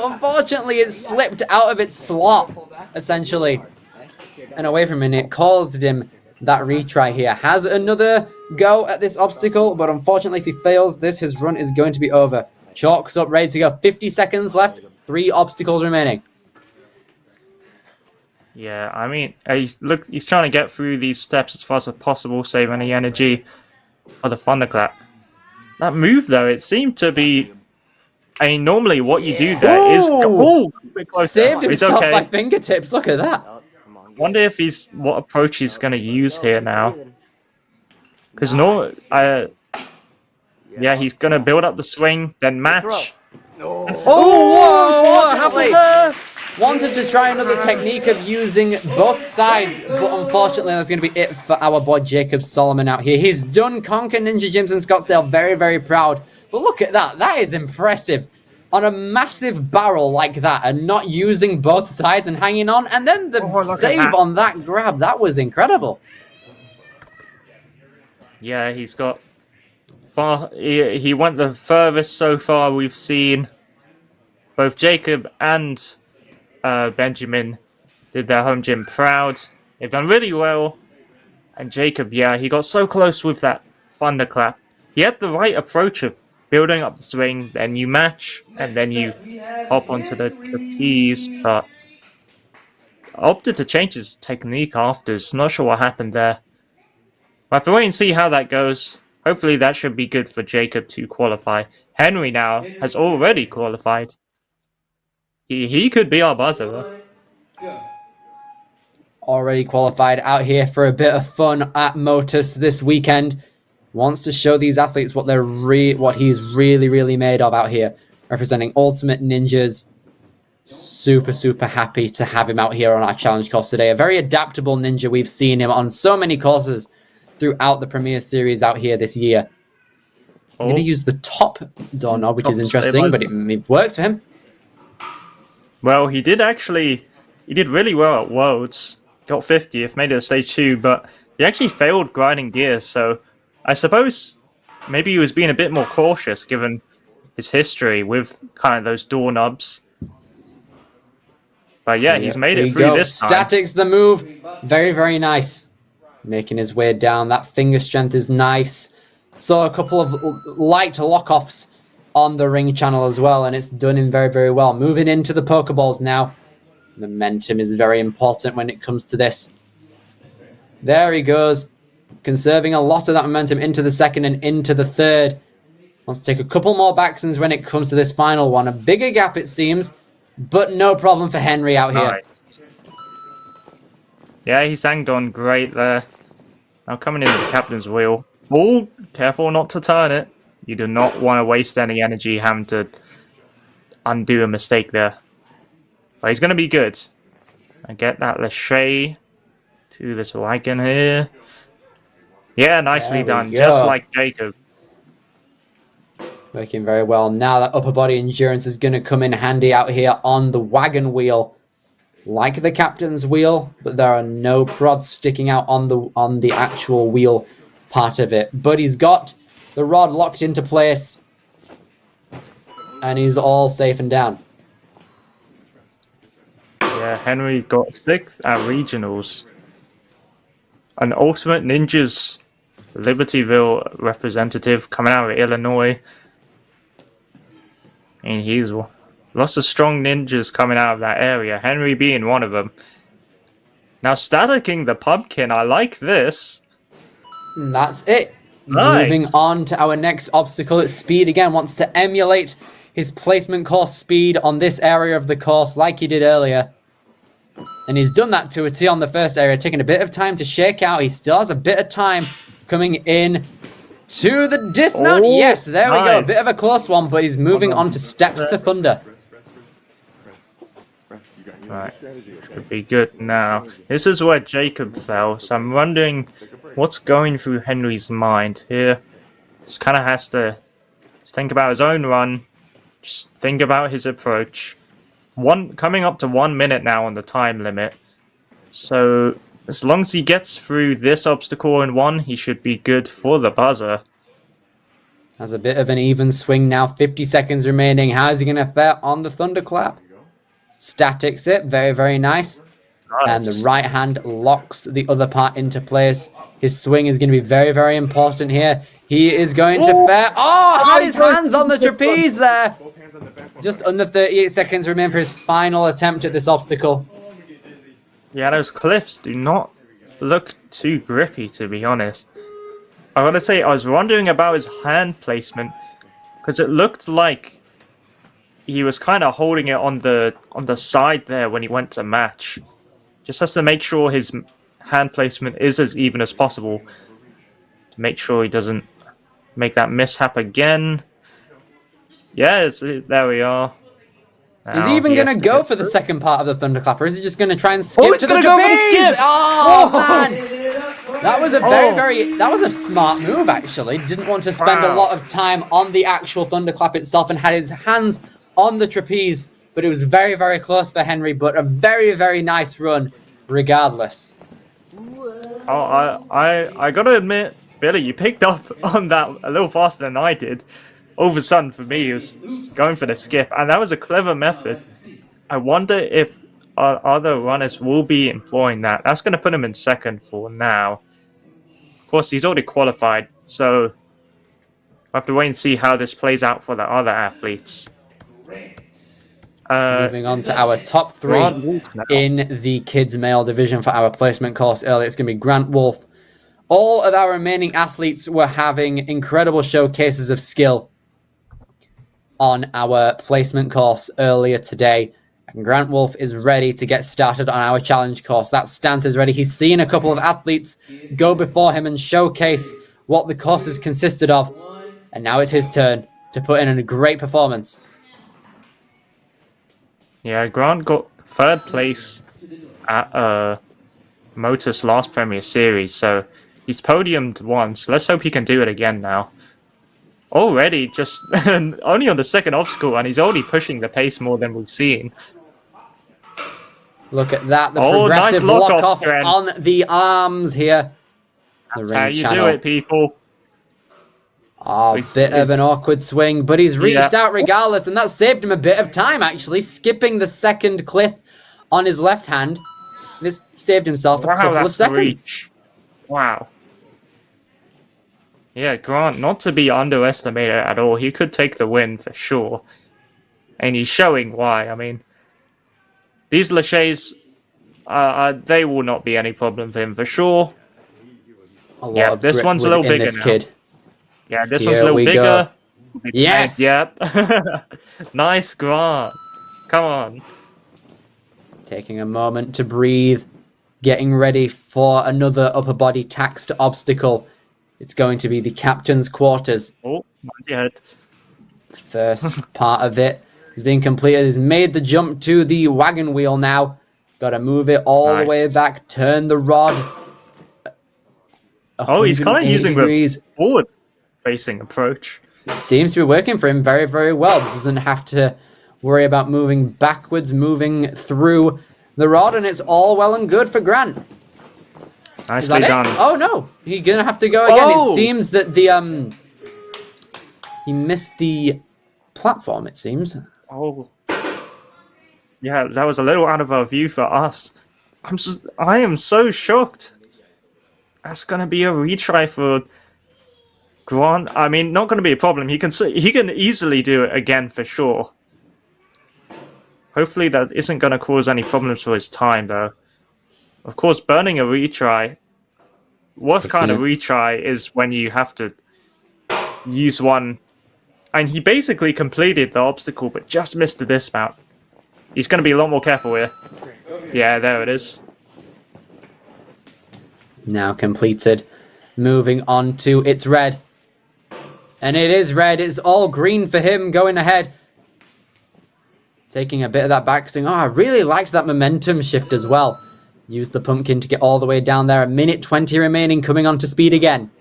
no! Unfortunately, it slipped out of its slot, essentially. And away from him, it caused him that retry here. Has another go at this obstacle, but unfortunately, if he fails this, his run is going to be over. Chalks up, ready to go. 50 seconds left, 3 obstacles remaining. Yeah, I mean, he's trying to get through these steps as fast as possible, save any energy for the thunderclap. That move, though, it seemed to be... I mean, normally what you do there is... Ooh! Oh, a bit closer. Saved It's himself by okay. fingertips, look at that. Wonder if what approach he's going to use here now. Because yeah, he's going to build up the swing, then match. Oh, unfortunately! Wanted to try another technique of using both sides, but unfortunately that's going to be it for our boy Jacob Solomon out here. He's done Conquer Ninja Gyms in Scottsdale, very, very proud. But look at that, that is impressive. On a massive barrel like that, and not using both sides and hanging on, and then the look at save that. on that grab, that was incredible. Yeah, he's got... He went the furthest so far we've seen. Both Jacob and... Benjamin did their home gym proud. They've done really well. And Jacob, yeah, he got so close with that thunderclap. He had the right approach of building up the swing, then you match, and then you hop onto the trapeze, but opted to change his technique after. Not sure what happened there. We'll have to wait and see how that goes. Hopefully that should be good for Jacob to qualify. Henry now has already qualified. He could be our buzzer, though. already qualified out here for a bit of fun at Motus this weekend. Wants to show these athletes what what he's really made of out here, representing Ultimate Ninjas. Super happy to have him out here on our challenge course today. A very adaptable ninja. We've seen him on so many courses throughout the Premier Series out here this year. I'm going to use the top doorknob, which is interesting, but it works for him. Well, he did really well at Worlds. Got 50th, made it to stage 2, but he actually failed grinding gears, so I suppose maybe he was being a bit more cautious given his history with kind of those doorknobs. But yeah, he's made it through this time. Statics the move. Very nice. Making his way down. That finger strength is nice. Saw a couple of light lock-offs on the ring channel as well, and it's done him very well. Moving into the Pokeballs now. Momentum is very important when it comes to this. There he goes. Conserving a lot of that momentum into the second and into the third. Wants to take a couple more backsons when it comes to this final one. A bigger gap, it seems, but no problem for Henry out here. Nice. Yeah, he sanged on great there. Now coming into the captain's wheel. Oh, careful not to turn it. You do not want to waste any energy having to undo a mistake there. But he's going to be good. I get that Lachey to this wagon here. Yeah, nicely done. Just like Jacob. Working very well. Now that upper body endurance is going to come in handy out here on the wagon wheel. Like the captain's wheel, but there are no prods sticking out on the actual wheel part of it. But he's got the rod locked into place. And he's all safe and down. Yeah, Henry got 6th at regionals. An Ultimate Ninjas Libertyville representative coming out of Illinois. And he's lots of strong ninjas coming out of that area, Henry being one of them. Now staticking the pumpkin, I like this. And that's it. Nice. Moving on to our next obstacle. It's speed again. Wants to emulate his placement course speed on this area of the course like he did earlier. And he's done that to a T on the first area, taking a bit of time to shake out. He still has a bit of time coming in to the dismount. Oh, yes, there we go. A nice. bit of a close one, but he's moving on to Steps to Thunder. Right, should be good now. This is where Jacob fell, so I'm wondering what's going through Henry's mind here. Just kind of has to think about his own run, just think about his approach. Coming up to 1 minute now on the time limit. So as long as he gets through this obstacle in 1, he should be good for the buzzer. Has a bit of an even swing now. 50 seconds remaining. How is he going to fare on the thunderclap? Statics it. Very nice. And the right hand locks the other part into place. His swing is going to be very important here. He is going to fare. Oh, had his hands on the trapeze there. Just under 38 seconds remain for his final attempt at this obstacle. Yeah, those cliffs do not look too grippy, to be honest. I gotta say, I was wondering about his hand placement, because it looked like he was kind of holding it on the side there when he went to match. Just has to make sure his hand placement is as even as possible to make sure he doesn't make that mishap again. Yeah, there we are. Is he even going to go for the second part of the thunderclap, or is he just going to try and skip to the go trapeze? for the skip! Oh, man! That was a that was a smart move, actually. Didn't want to spend a lot of time on the actual thunderclap itself and had his hands on the trapeze, but it was very close for Henry, but a very nice run regardless. Oh, I gotta admit, Billy, you picked up on that a little faster than I did. All of a sudden, for me, he was going for the skip, and that was a clever method. I wonder if other runners will be employing that. That's going to put him in second for now. Of course, he's already qualified, so we'll have to wait and see how this plays out for the other athletes. Moving on to our top 3 in the kids male division for our placement course earlier. It's going to be Grant Wolf. All of our remaining athletes were having incredible showcases of skill on our placement course earlier today. And Grant Wolf is ready to get started on our challenge course. That stance is ready. He's seen a couple of athletes go before him and showcase what the course is consisted of. And now it's his turn to put in a great performance. Yeah, Grant got 3rd place at Motus last Premier Series, so he's podiumed once. Let's hope he can do it again now. Already, just only on the 2nd obstacle, and he's already pushing the pace more than we've seen. Look at that, the Nice progressive lock-off lock-off on the arms here. That's how you do it, people. Oh, bit of an awkward swing, but he's reached out regardless, and that saved him a bit of time, actually, skipping the 2nd cliff on his left hand. This saved himself a couple of seconds. Reach. Wow. Yeah, Grant, not to be underestimated at all. He could take the win for sure. And he's showing why. I mean, these laches, they will not be any problem for him for sure. Yeah, this one's a little bigger now. Kid. Yeah, this one's a little bigger. Yes! Yep. Nice, Grant. Come on. Taking a moment to breathe. Getting ready for another upper body taxed obstacle. It's going to be the captain's quarters. Oh, my head. First part of it has been completed. He's made the jump to the wagon wheel now. Got to move it all the way back. Turn the rod. Oh, he's kind of using the forward-facing approach. It seems to be working for him very, very well. Doesn't have to worry about moving backwards, moving through the rod, and it's all well and good for Grant. Nicely done. Oh no, he's gonna have to go again. It seems that the he missed the platform. It seems. Oh, yeah, that was a little out of our view for us. I am so shocked. That's gonna be a retry for Grant. I mean, not gonna be a problem. He can easily do it again for sure. Hopefully that isn't gonna cause any problems for his time though. Of course, burning a retry. Worst kind of retry is when you have to use one. And he basically completed the obstacle, but just missed the dismount. He's going to be a lot more careful here. Yeah, there it is. Now completed. Moving on to it's red. And it is red. It's all green for him going ahead. Taking a bit of that backswing. Oh, I really liked that momentum shift as well. Use the pumpkin to get all the way down there. 1:20 remaining, coming on to speed again.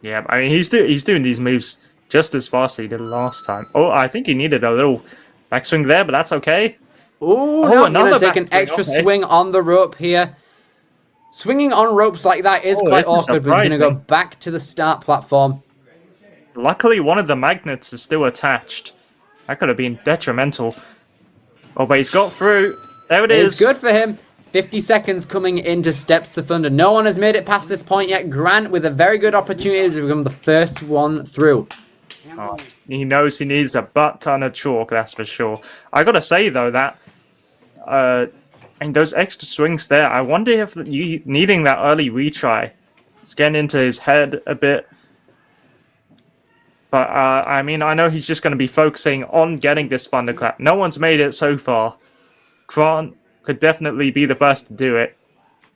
Yeah, I mean, he's doing these moves just as fast as he did last time. Oh, I think he needed a little backswing there, but that's okay. Ooh, no, I'm going to take an extra swing on the rope here. Swinging on ropes like that is quite awkward, but he's going to go back to the start platform. Luckily, one of the magnets is still attached. That could have been detrimental. Oh, but he's got through. There it is. It's good for him. 50 seconds coming into Steps to Thunder. No one has made it past this point yet. Grant with a very good opportunity to become the first one through. Oh, he knows he needs a butt ton of chalk, that's for sure. I gotta say though that, and those extra swings there, I wonder if you needing that early retry is getting into his head a bit. But I mean, I know he's just going to be focusing on getting this thunderclap. No one's made it so far. Grant could definitely be the first to do it.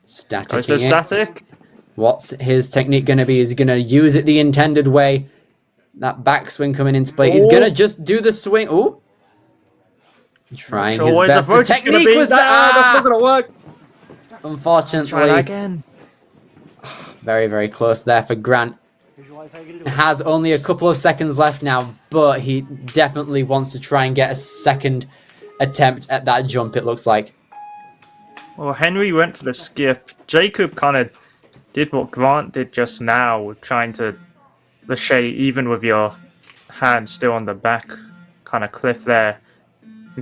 Static. What's his technique going to be? Is he going to use it the intended way? That backswing coming into play. He's going to just do the swing. Ooh. Trying his best. The technique was that's not going to work. Unfortunately. Try that again. Very, very close there for Grant. Has only a couple of seconds left now, but he definitely wants to try and get a second attempt at that jump, it looks like. Well, Henry went for the skip. Jacob kind of did what Grant did just now, with trying to lache even with your hand still on the back kind of cliff there.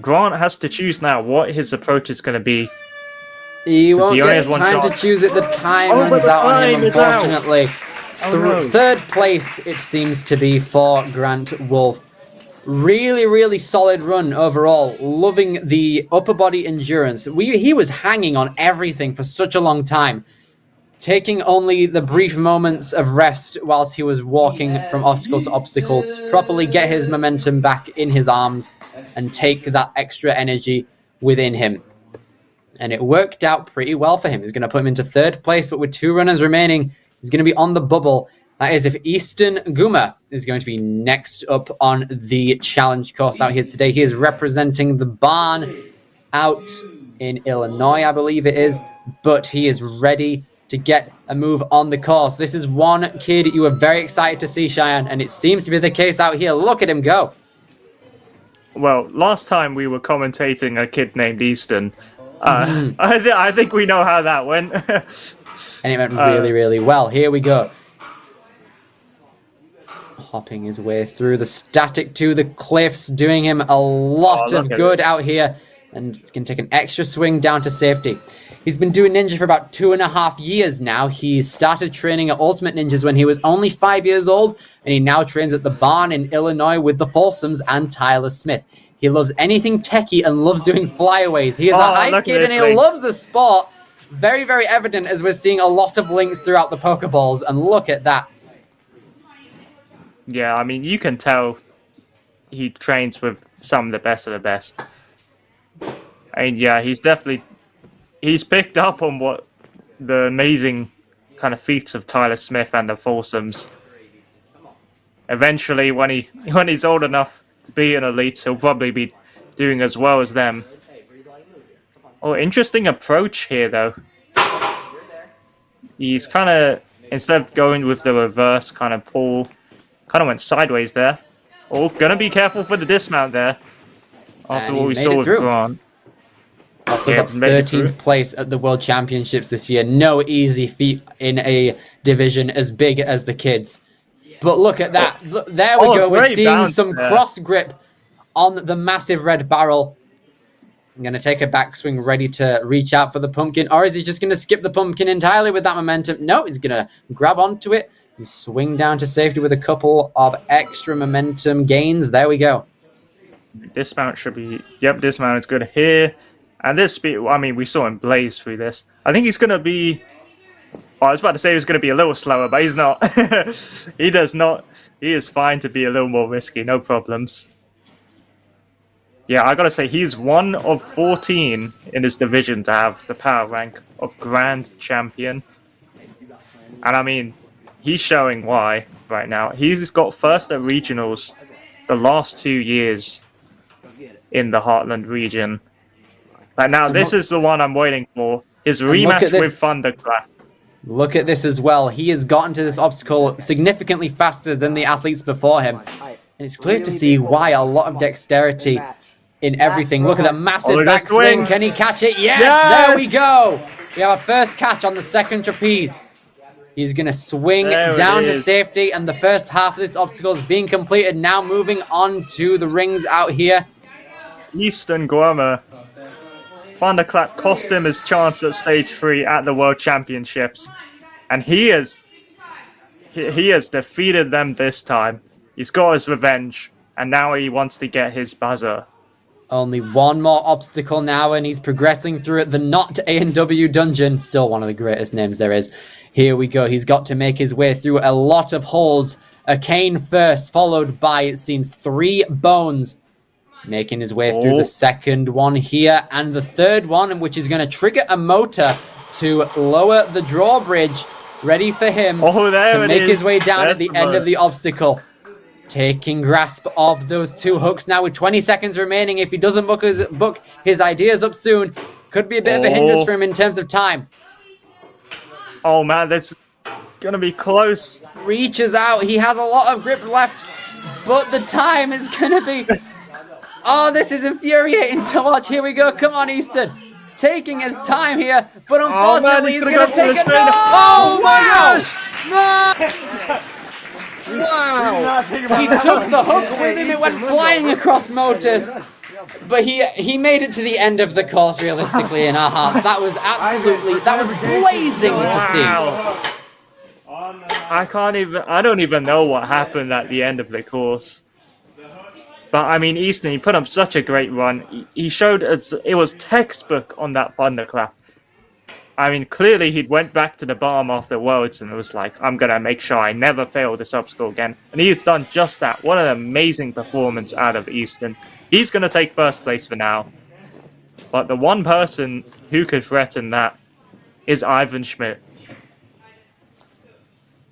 Grant has to choose now what his approach is going to be. He won't get time to choose it. The time runs out on him, unfortunately. Third place, it seems to be for Grant Wolf. Really, really solid run overall. Loving the upper body endurance. He was hanging on everything for such a long time. Taking only the brief moments of rest whilst he was walking from obstacle to obstacle to properly get his momentum back in his arms. and take that extra energy within him. And it worked out pretty well for him. He's going to put him into third place, but with 2 runners remaining, he's going to be on the bubble. That is if Easton Guma is going to be next up on the challenge course out here today. He is representing the barn out in Illinois, I believe it is, but he is ready to get a move on the course. This is one kid you are very excited to see, Cheyenne, and it seems to be the case out here. Look at him go. Well, last time we were commentating a kid named Easton. I think we know how that went. And it went really, really well. Here we go. Hopping his way through the static to the cliffs, doing him a lot of good out here. And it's going to take an extra swing down to safety. He's been doing Ninja for about 2.5 years now. He started training at Ultimate Ninjas when he was only 5 years old, and he now trains at the barn in Illinois with the Folsoms and Tyler Smith. He loves anything techie and loves doing flyaways. He is a hype kid and he loves the sport. Very, very evident as we're seeing a lot of links throughout the Pokeballs, and look at that. Yeah, I mean, you can tell he trains with some of the best. And yeah, he's picked up on what the amazing kind of feats of Tyler Smith and the Folsoms. Eventually, when he's old enough to be an elite, he'll probably be doing as well as them. Oh, interesting approach here, though. He's kind of, instead of going with the reverse kind of pull, kind of went sideways there. Oh, gonna be careful for the dismount there. After what we saw with Grant. Also got 13th place at the World Championships this year. No easy feat in a division as big as the kids. But look at that. Look, there we go. We're seeing some cross grip on the massive red barrel. I'm going to take a backswing ready to reach out for the pumpkin. Or is he just going to skip the pumpkin entirely with that momentum? No, he's going to grab onto it and swing down to safety with a couple of extra momentum gains. There we go. Dismount should be... Yep, dismount is good here. And this speed... I mean, we saw him blaze through this. I think he's going to be... Well, I was about to say he was going to be a little slower, but he's not. He does not. He is fine to be a little more risky. No problems. Yeah, I gotta say, he's one of 14 in his division to have the power rank of Grand Champion. And I mean, he's showing why right now. He's got first at regionals the last 2 years in the Heartland region. But now this is the one I'm waiting for. His rematch with Thunderclap. Look at this as well. He has gotten to this obstacle significantly faster than the athletes before him. And it's clear to see why a lot of dexterity in everything. Look at that massive backswing. Can he catch it? Yes! There we go! We have a first catch on the second trapeze. He's going to swing down to safety, and the first half of this obstacle is being completed. Now moving on to the rings out here. Easton Guerma. Thunderclap cost him his chance at stage 3 at the World Championships. And he has defeated them this time. He's got his revenge, and now he wants to get his buzzer. Only one more obstacle now, and he's progressing through it. The Not A&W Dungeon, still one of the greatest names there is. Here we go. He's got to make his way through a lot of holes. A cane first, followed by, it seems, 3 bones. Making his way through the second one here, and the third one, which is going to trigger a motor to lower the drawbridge. Ready for him to make his way down at the end of the obstacle. Taking grasp of those 2 hooks now with 20 seconds remaining. If he doesn't book his ideas up soon, could be a bit of a hindrance for him in terms of time. Oh man, that's gonna be close. Reaches out. He has a lot of grip left, but the time is gonna be... Oh, this is infuriating to watch. Here we go. Come on, Easton. Taking his time here, but unfortunately he's gonna take it. No! Oh, wow! No! Wow! He took the hook with him. It went flying across Motus. But he made it to the end of the course, realistically, in our hearts. That was blazing to see. I don't even know what happened at the end of the course. But I mean, Easton, he put up such a great run. He showed it was textbook on that Thunderclap. I mean, clearly he'd went back to the bottom after Worlds and was like, I'm going to make sure I never fail this obstacle again. And he's done just that. What an amazing performance out of Easton. He's going to take first place for now. But the one person who could threaten that is Ivan Schmidt.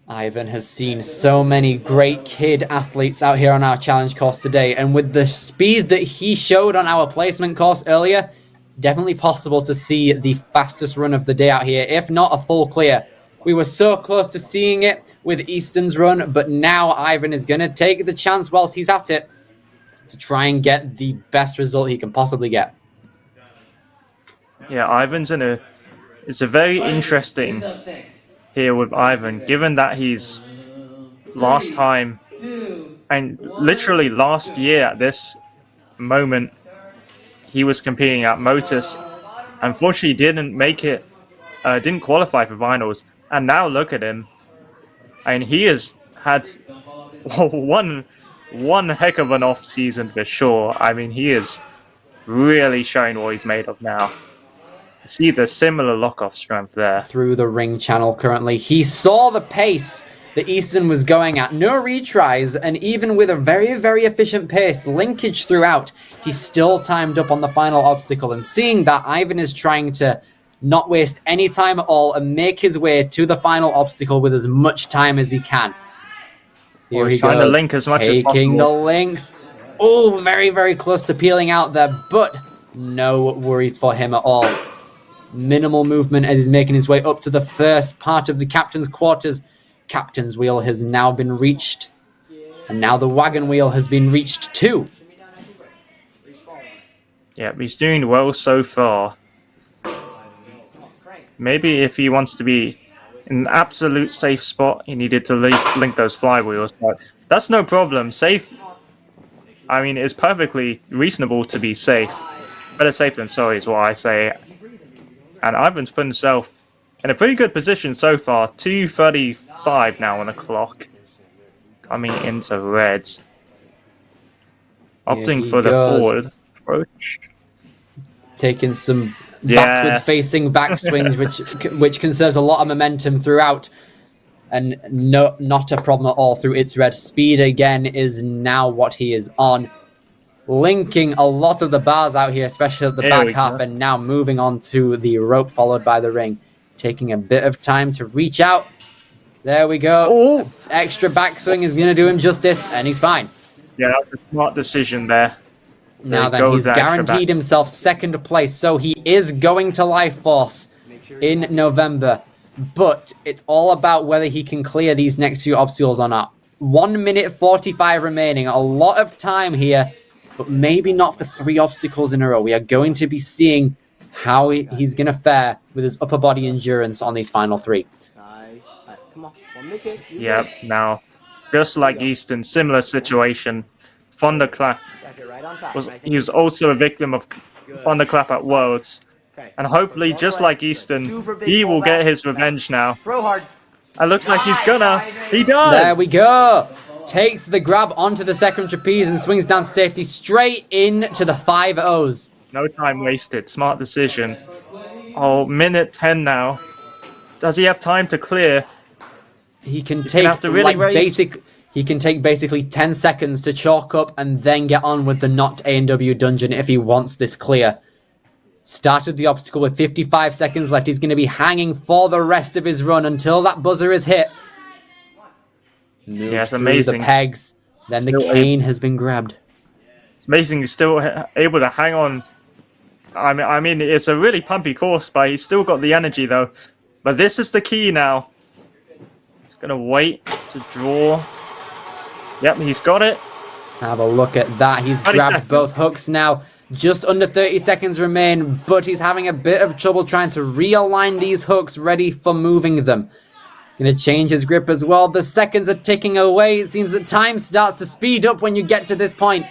Ivan has seen so many great kid athletes out here on our challenge course today, and with the speed that he showed on our placement course earlier, definitely possible to see the fastest run of the day out here, if not a full clear. We were so close to seeing it with Easton's run, but now Ivan is going to take the chance whilst he's at it to try and get the best result he can possibly get. Yeah, Ivan's it's a very interesting here with Ivan, given that he's last time and literally last year at this moment he was competing at Motus. Unfortunately didn't make it, didn't qualify for finals, and now look at him, and he has had one heck of an off season for sure. I mean, he is really showing what he's made of now. See the similar lock-off strength there. Through the ring channel currently. He saw the pace that Easton was going at. No retries, and even with a very, very efficient pace, linkage throughout, he's still timed up on the final obstacle. And seeing that, Ivan is trying to not waste any time at all and make his way to the final obstacle with as much time as he can. Here he trying goes, to link as much as taking possible. the links. Oh, very, very close to peeling out there, but no worries for him at all. Minimal movement as he's making his way up to the first part of the captain's quarters. Captain's wheel has now been reached, and now the wagon wheel has been reached too. Yeah, he's doing well so far. Maybe if he wants to be in an absolute safe spot, he needed to link those flywheels, but that's no problem. Safe, I mean, it's perfectly reasonable to be safe. Better safe than sorry is what I say. And Ivan's put himself in a pretty good position so far. 2:35 now on the clock. Coming into reds. Opting for the forward approach. Taking some backwards facing backswings, which conserves a lot of momentum throughout. And not a problem at all through its red. Speed again is now what he is on. Linking a lot of the bars out here, especially at the back half, and now moving on to the rope followed by the ring. Taking a bit of time to reach out. There we go. Oh. Extra backswing is going to do him justice, and he's fine. Yeah, that's a smart decision there. Now then, he's guaranteed himself second place, so he is going to Life Force in November. But it's all about whether he can clear these next few obstacles or not. 1 minute 45 remaining. A lot of time here, but maybe not for 3 obstacles in a row. We are going to be seeing how he's going to fare with his upper body endurance on these final 3. Yep, now, just like Easton, similar situation. Thunderclap he was also a victim of Thunderclap at Worlds. And hopefully, just like Easton, he will get his revenge now. It looks like he's gonna. He does! There we go! Takes the grab onto the second trapeze and swings down to safety straight into the 5-0s. No time wasted. Smart decision. Oh, minute 10 now. Does he have time to clear? He can take he can take basically 10 seconds to chalk up and then get on with the not A&W dungeon if he wants this clear. Started the obstacle with 55 seconds left. He's going to be hanging for the rest of his run until that buzzer is hit. Moves through amazing. The pegs. Then the cane has been grabbed. It's amazing he's still able to hang on. I mean, it's a really pumpy course, but he's still got the energy, though. But this is the key now. He's going to wait to draw. Yep, he's got it. Have a look at that. He's grabbed both hooks now. Just under 30 seconds remain, but he's having a bit of trouble trying to realign these hooks ready for moving them. Going to change his grip as well. The seconds are ticking away. It seems that time starts to speed up when you get to this point.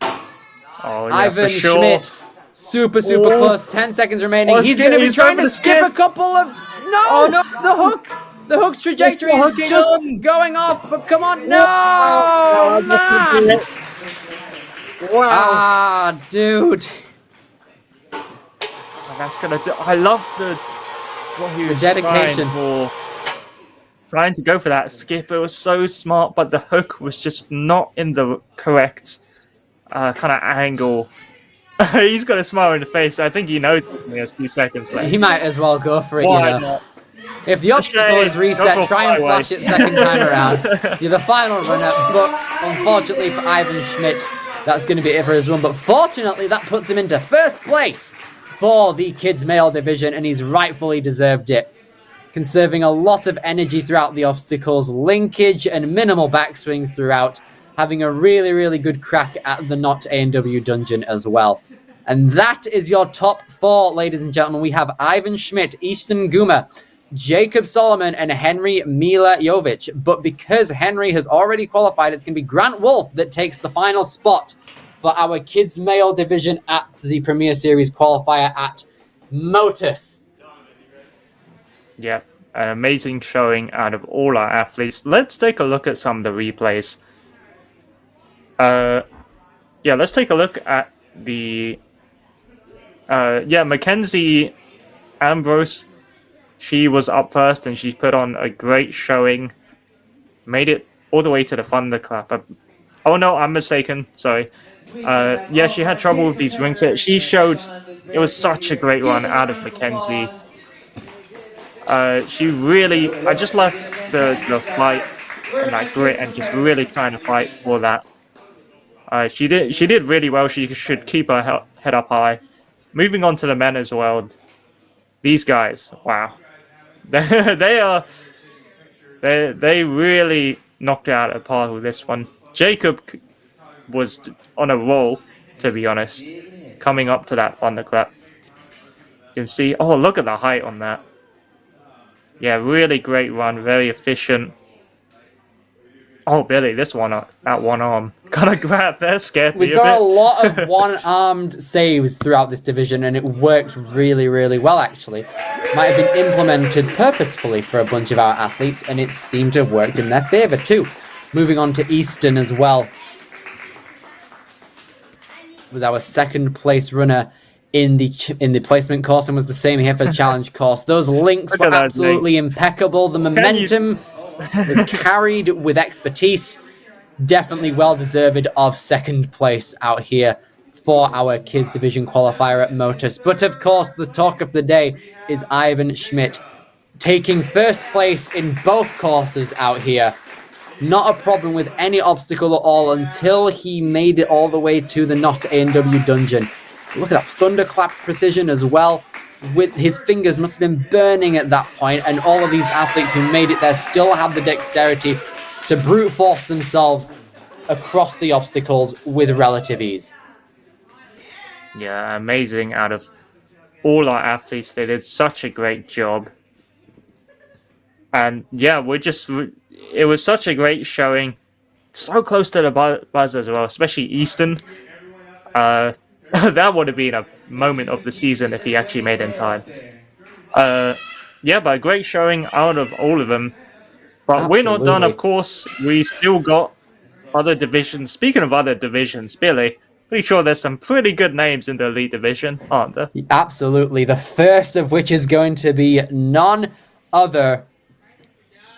Oh, yeah, Ivan Schmidt, super close. 10 seconds remaining. He's going to be trying to skip a couple of... No! The hooks! The hook's trajectory is just going off, but come on, no! Man! Wow. Ah, dude. That's gonna do. I love Well, he The was dedication. trying to go for that skip. It was so smart, but the hook was just not in the correct kind of angle. He's got a smile on the face. I think he knows there's 2 seconds left. He might as well go for it, Why you know. not? If the obstacle is reset, try and flash it second time around. You're the final runner, but unfortunately for Ivan Schmidt, that's going to be it for his run. But fortunately, that puts him into first place for the kids' male division, and he's rightfully deserved it. Conserving a lot of energy throughout the obstacles, linkage and minimal backswings throughout, having a really, really good crack at the Not A&W dungeon as well. And that is your top 4, ladies and gentlemen. We have Ivan Schmidt, Easton Guma, Jacob Solomon, and Henry Mila Jovic. But because Henry has already qualified, it's going to be Grant Wolf that takes the final spot for our kids' male division at the Premier Series qualifier at Motus. Yeah, an amazing showing out of all our athletes. Let's take a look at some of the replays. Let's take a look at the... Mackenzie Ambrose. She was up first and she put on a great showing. Made it all the way to the Thunderclap. Oh no, I'm mistaken. Sorry. She had trouble with these rings. She showed it was such a great run out of Mackenzie. She really, I just loved the fight and that grit and just really trying to fight for that. She did really well. She should keep her head up high. Moving on to the men as well. These guys, wow, they really knocked it out of the park with this one. Jacob was on a roll, to be honest, coming up to that thunderclap. You can see, oh, look at the height on that. Yeah, really great run, very efficient. Oh, Billy, this one, that one arm. Kind of grabbed there, scared me We saw a lot of one-armed saves throughout this division, and it worked really, really well, actually. Might have been implemented purposefully for a bunch of our athletes, and it seemed to have worked in their favour, too. Moving on to Easton as well. Was our second place runner in the placement course, and was the same here for the challenge course. Those links were absolutely impeccable. The momentum was carried with expertise. Definitely well deserved of second place out here for our kids division qualifier at Motus. But of course, the talk of the day is Ivan Schmidt taking first place in both courses out here. Not a problem with any obstacle at all until he made it all the way to the Not A&W dungeon. Look at that thunderclap precision as well. With his fingers must have been burning at that point, and all of these athletes who made it there still had the dexterity to brute force themselves across the obstacles with relative ease. Yeah, amazing out of all our athletes. They did such a great job. And yeah, it was such a great showing. So close to the buzz as well, especially Easton. That would have been a moment of the season if he actually made it in time. But a great showing out of all of them. But We're not done, of course. We still got other divisions. Speaking of other divisions, Billy, pretty sure there's some pretty good names in the Elite Division, aren't there? Absolutely. The first of which is going to be none other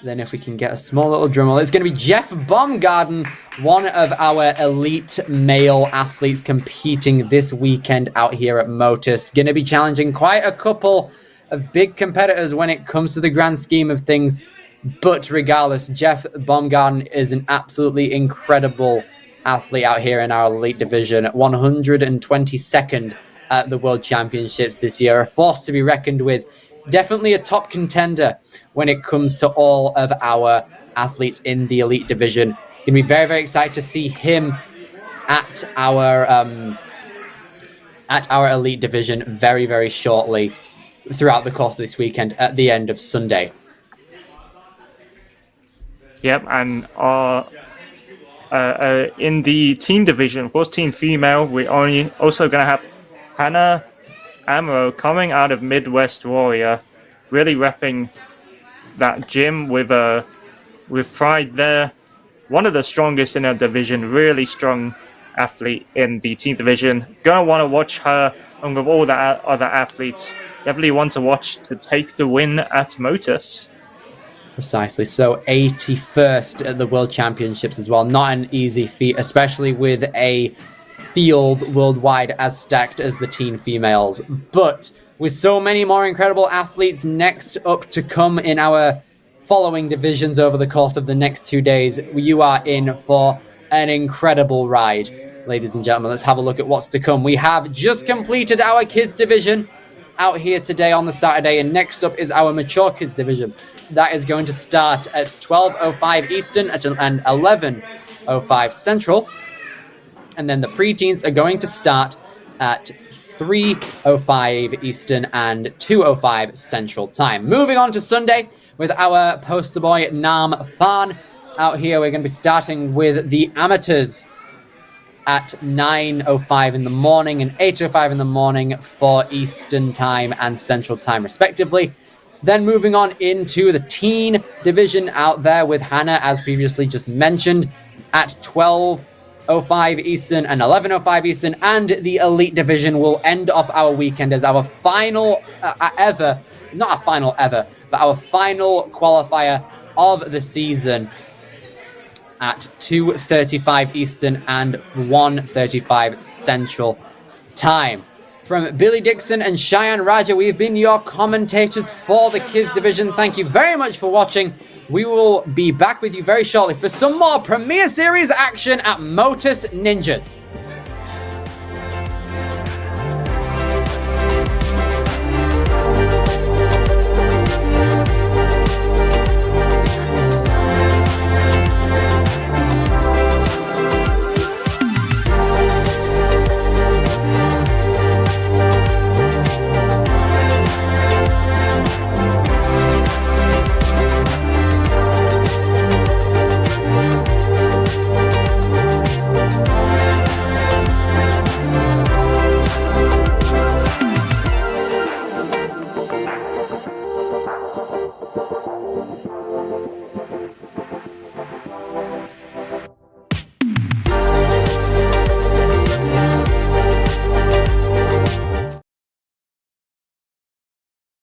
than, if we can get a small little drum roll, it's going to be Jeff Baumgarten, one of our elite male athletes competing this weekend out here at Motus. Going to be challenging quite a couple of big competitors when it comes to the grand scheme of things. But regardless, Jeff Baumgarten is an absolutely incredible athlete out here in our elite division. 122nd at the World Championships this year. A force to be reckoned with. Definitely a top contender when it comes to all of our athletes in the elite division. Going to be very, very excited to see him at our elite division very, very shortly throughout the course of this weekend at the end of Sunday. Yep, and in the teen division, of course, teen female, we're also going to have Hannah Amro coming out of Midwest Warrior, really repping that gym with pride there. One of the strongest in her division, really strong athlete in the teen division. Gonna want to watch her and with all the other athletes definitely one to watch to take the win at Motus. Precisely. So 81st at the World Championships as well. Not an easy feat, especially with a field worldwide as stacked as the teen females. But with so many more incredible athletes next up to come in our following divisions over the course of the next 2 days, you are in for an incredible ride. Ladies and gentlemen, let's have a look at what's to come. We have just completed our kids division out here today on the Saturday, and next up is our mature kids division. That is going to start at 12:05 Eastern and 11:05 Central. And then the preteens are going to start at 3:05 Eastern and 2:05 Central Time. Moving on to Sunday with our poster boy Nam Fan. Out here, we're going to be starting with the amateurs at 9:05 in the morning and 8:05 in the morning for Eastern Time and Central Time, respectively. Then moving on into the teen division out there with Hannah, as previously just mentioned, at 12:05 Eastern and 11:05 Eastern. And the elite division will end off our weekend as our final not a final ever, but our final qualifier of the season at 2:35 Eastern and 1:35 Central Time. From Billy Dixon and Cheyenne Raja, we've been your commentators for the kids division. Thank you very much for watching. We will be back with you very shortly for some more Premier Series action at Motus Ninjas.